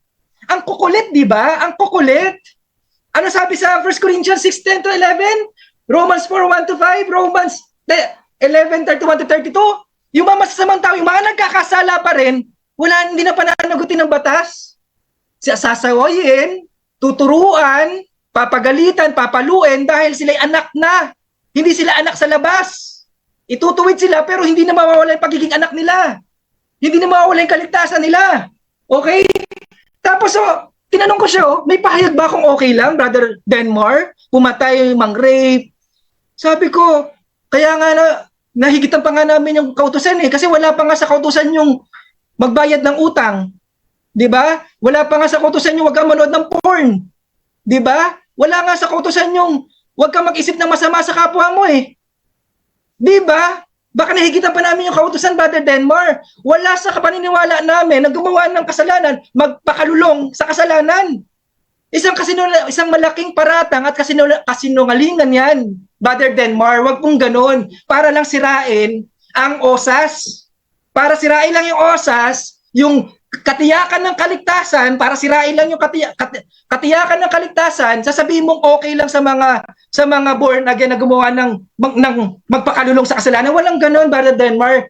Ang kukulit, di ba? Ang kukulit. Ano sabi sa 1 Corinthians 6:10-11? Romans 4:1-5, Romans 11:31-32. Yung mga masasamang tao, yung mga nagkakasala pa rin, hindi na pananagutin ng batas. Sasawayin, tuturuan, papagalitan, papaluin dahil sila'y anak na. Hindi sila anak sa labas. Itutuwid sila pero hindi na mawawala yung pagiging anak nila. Hindi na mawawala yung kaligtasan nila. Okay? Tapos tinanong ko siya, may pahayag ba akong okay lang, Brother Denmar? Pumatay, mang-rape. Sabi ko, kaya nga nahigitan pa nga namin yung kautusan eh. Kasi wala pa nga sa kautusan yung magbayad ng utang. 'Di ba? Wala pa nga sa kautusan yung wag kang manood ng porn. 'Di ba? Wala nga sa kautusan yung wag kang mag-isip ng masama sa kapwa mo eh. 'Di ba? Baka nahigitan pa namin yung kautusan, Brother Denmar. Wala sa paniniwala namin na gumawa ng kasalanan, magpakalulong sa kasalanan. Isang malaking paratang at kasinungalingan yan, Brother Denmar. Wag pong ganun. Para lang sirain ang osas. Para sirain lang yung osas, yung katiyakan ng kaligtasan, para sirain lang yung katiyakan ng kaligtasan, sasabihin mong okay lang sa mga born again na gumawa ng magpakalulong sa kasalanan. Walang ganoon, Brother Denmar.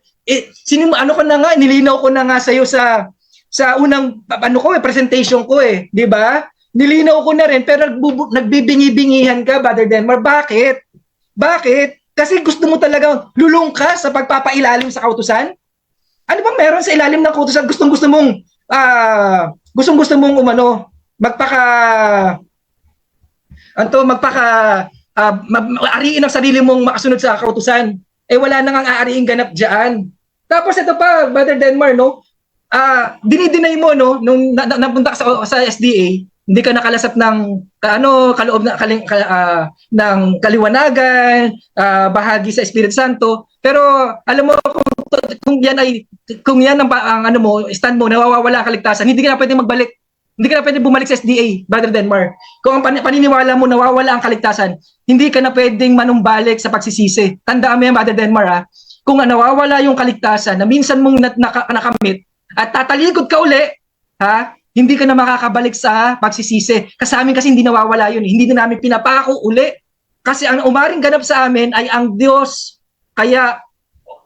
Nilinaw ko na nga sa iyo sa unang presentation ko eh, 'di ba? Nilinaw ko na rin pero nagbibingi-bingihan ka, Brother Denmar. Bakit? Kasi gusto mo talaga lulong ka sa pagpapailalim sa kautusan? Ano bang meron sa ilalim ng kautusan? Gusto mong ariin ang sarili mong makasunod sa kautusan. Eh wala nang aariing ganap diyan. Tapos ito pa, Brother Denmar, no? Dinideny mo, no, nung napunta ka sa SDA, hindi ka nakalasap ng kaloob ng kaliwanagan, bahagi sa Espiritu Santo. Pero alam mo kung yan ang stand mo, nawawala ang kaligtasan, hindi ka na pwedeng magbalik. Hindi ka na pwedeng bumalik sa SDA, Brother Denmar. Kung ang paniniwala mo nawawala ang kaligtasan, hindi ka na pwedeng manumbalik sa pagsisisi. Tandaan mo yan, Brother Denmar, ha? Kung nawawala yung kaligtasan na minsan mong nakamit at tatalikod ka uli, ha? Hindi ka na makakabalik sa pagsisisi. Sa amin kasi hindi nawawala yun. Hindi na namin pinapako uli. Kasi ang umaring ganap sa amin ay ang Diyos. Kaya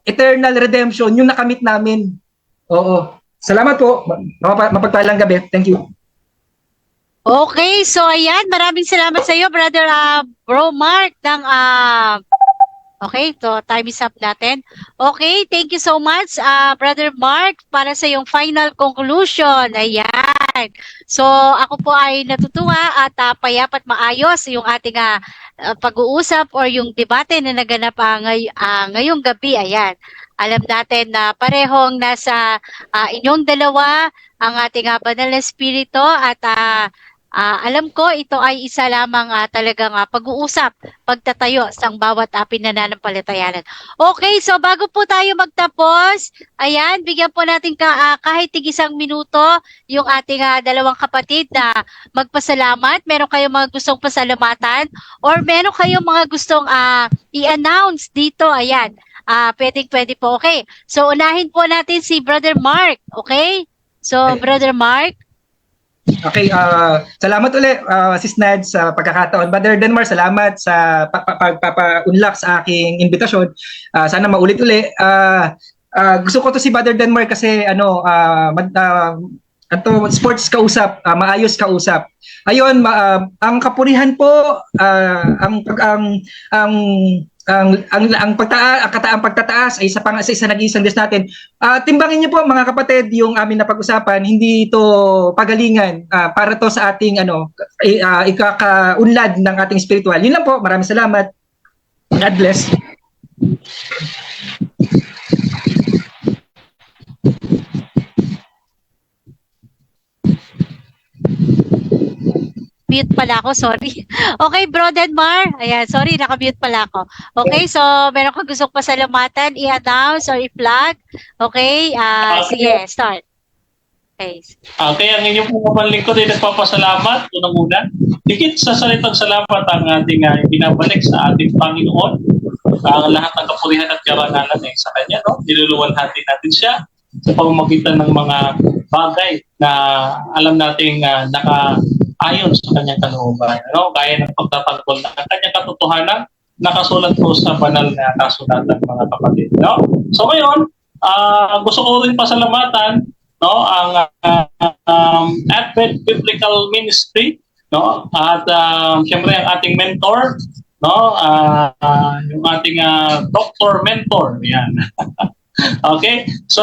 eternal redemption, yung nakamit namin. Oo. Salamat po. Mapagpalang gabi. Thank you. Okay, so ayan, maraming salamat sa iyo, Brother Bro Mark ng okay, so time is up natin. Okay, thank you so much, Brother Mark, para sa yung final conclusion. Ayan. So, ako po ay natutuwa at payapat maayos yung ating pag-uusap or yung debate na naganap ngayong gabi. Ayan. Alam natin na parehong nasa inyong dalawa ang ating banal na espiritu at alam ko ito ay isa lamang talagang pag-uusap, pagtatayo sa bawat pinananampalatayanan. Okay, so bago po tayo magtapos, ayan, bigyan po natin kahit tig-1 minuto yung ating dalawang kapatid na magpasalamat. Meron kayong mga gustong pasalamatan or meron kayong mga gustong i-announce dito, ayan. Pwede po, okay. So unahin po natin si Brother Mark, okay? So Brother Mark. Okay, salamat ulit Sis Nad sa pagkakataon. Brother Denmar, salamat sa pagpapa-unlock sa aking invitasyon. Sana maulit ulit. Gusto ko to si Brother Denmar kasi sports kausap, maayos kausap. Ayun, ang kapurihan po, ang pagtataas ay sa nag-iisang Diyos natin. Timbangin niyo po mga kapatid yung amin na pag-usapan, hindi ito pagalingan, para to sa ating ikakaunlad ng ating spiritual. Yun lang po, maraming salamat. God bless. Naka-mute pala ako, sorry. Okay, Bro Denmar. Ayan, sorry, naka-mute pala ako. Okay, so meron kang gustong pasalamatan, i-announce or i-flag. Okay, sige, start. Okay. Kaya ang inyong pong lingkod ay nagpapasalamat unang-una. Higit sa salitang salamat ang ating binabalik sa ating Panginoon. Ang lahat ng kapurihan at karangalan ay sa Kanya. No? Niluluwalhati natin siya sa pamamagitan ng mga bagay na alam nating nakaayon sa Kanyang kalooban. No? Gaya ng pagtatanggol ng Kanyang katotohanan, nakasulat po sa banal na kasulatan, mga kapatid. No? So ngayon, gusto ko rin pasalamatan, no, ang Advent Biblical Ministry, no, at siyempre ang ating mentor, no, yung ating doctor mentor, yan. Okay, so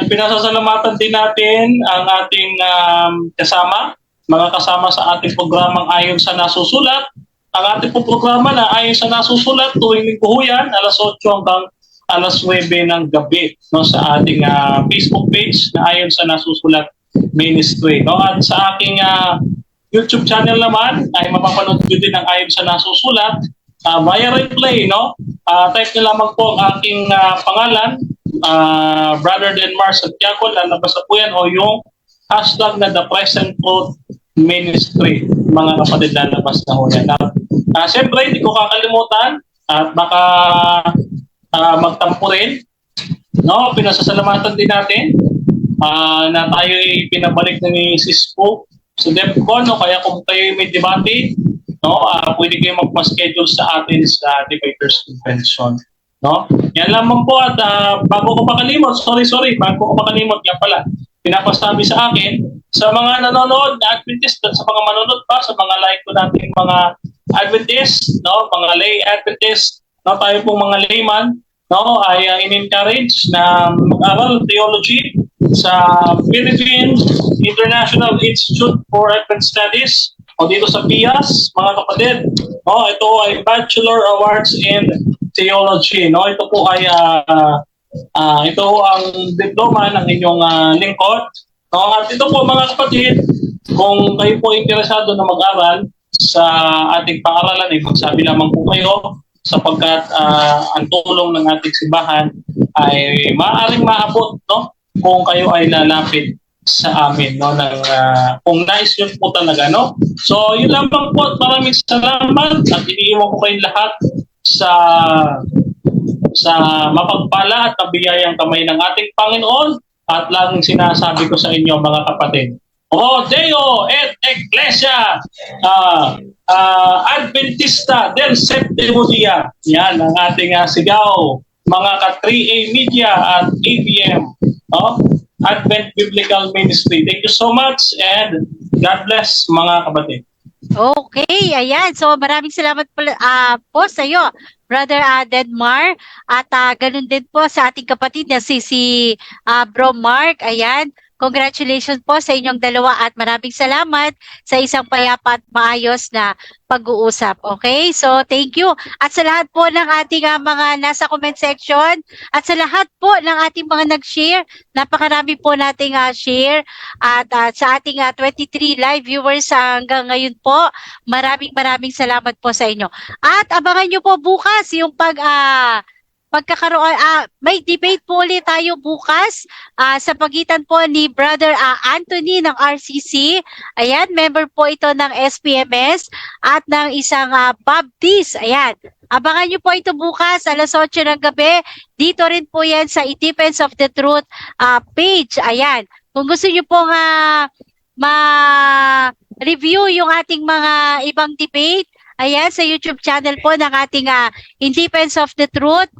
pinasasalamatan din natin ang ating mga kasama sa ating programang Ayon sa Nasusulat. Ang ating programa na Ayon sa Nasusulat tuwing linggo yan, alas 8 hanggang alas 9 ng gabi, no, sa ating Facebook page na Ayon sa Nasusulat Ministry. No? At sa aking YouTube channel naman ay mapapanood nyo din ang Ayon sa Nasusulat via replay. No? Type nyo lamang po ang aking pangalan, Brother Denmar Santiago, lalabas na po yan, o yung hashtag na The Present Truth Ministry. Mga kapatid, lalabas na ho yan. Siyempre, hindi ko kakalimutan at baka magtampo rin, no? Pinasasalamatan din natin na tayo ay pinabalik na ni Cisco sa DEFCON, no? Kaya kung kayo may debate, no, pwede kayo magpa-schedule sa atin sa Debaters Convention, no? Yan lamang po. At bago ko makalimot, bago ko makalimot, yan pala, pinapasabi sa akin, sa mga nanonood na Adventist at sa mga manonood pa, sa mga like ko nating mga Adventist, no, mga lay Adventist, no, tayo pong mga layman, no, ay in-encourage na mag-aral theology sa Philippine International Institute for Advanced Studies o dito sa PIAS, mga kapatid. No, ito ay Bachelor of Arts in Theology. No, ito po ay ito ang diploma ng inyong lingkod. No, at ito po, mga kapatid, kung kayo po interesado na mag-aral sa ating pag-aralan, ay magsabi lamang po kayo, sapagkat ang tulong ng ating simbahan ay maaaring maabot, no, kung kayo ay lalapit sa amin, no, ng kung nais yun po talaga, no. So yun lamang po at maraming salamat at iniiwan ko kayong lahat sa mapagpala at mabiyayang kamay ng ating Panginoon at laging sinasabi ko sa inyo, mga kapatid, O Deo et Ecclesia Adventista del Séptimo Día. Yan ang ating sigaw, mga ka-3A Media at ABM, no? Advent Biblical Ministry. Thank you so much and God bless, mga kapatid. Okay, ayan. So maraming salamat po sa iyo, Brother Denmar. At ganun din po sa ating kapatid na si Bro Mark. Ayan. Congratulations po sa inyong dalawa at maraming salamat sa isang payapa at maayos na pag-uusap. Okay? So, thank you. At sa lahat po ng ating mga nasa comment section at sa lahat po ng ating mga nag-share, napakarami po nating share at sa ating 23 live viewers hanggang ngayon po, maraming salamat po sa inyo. At abangan nyo po bukas yung pagkakaroon, may debate po ulit tayo bukas sa pagitan po ni Brother Anthony ng RCC. Ayan, member po ito ng SPMS at ng isang Baptist. Ayan, abangan nyo po ito bukas alas 8 ng gabi. Dito rin po yan sa Defense of the Truth page. Ayan, kung gusto nyo pong ma-review yung ating mga ibang debate, ayan, sa YouTube channel po ng ating In Defense of the Truth,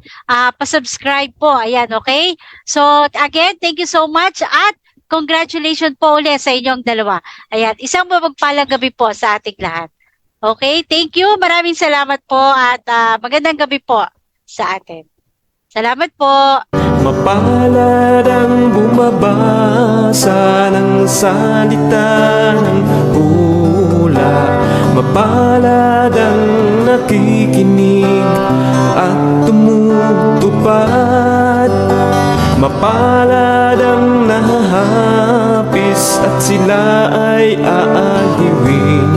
pa-subscribe po. Ayan, okay? So, again, thank you so much at congratulations po ulit sa inyong dalawa. Ayan, isang mapagpalang gabi po sa ating lahat. Okay, thank you. Maraming salamat po at magandang gabi po sa atin. Salamat po. Mapalad ang bumabasa ng salita ng hula. Mapalad ang nakikinig at tumutupad. Mapalad ang nahahapis at sila ay aaliwin.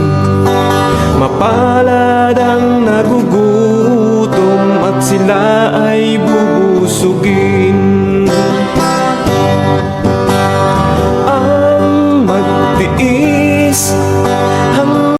Mapalad ang nagugutom at sila ay bubusugin. Ang magtiis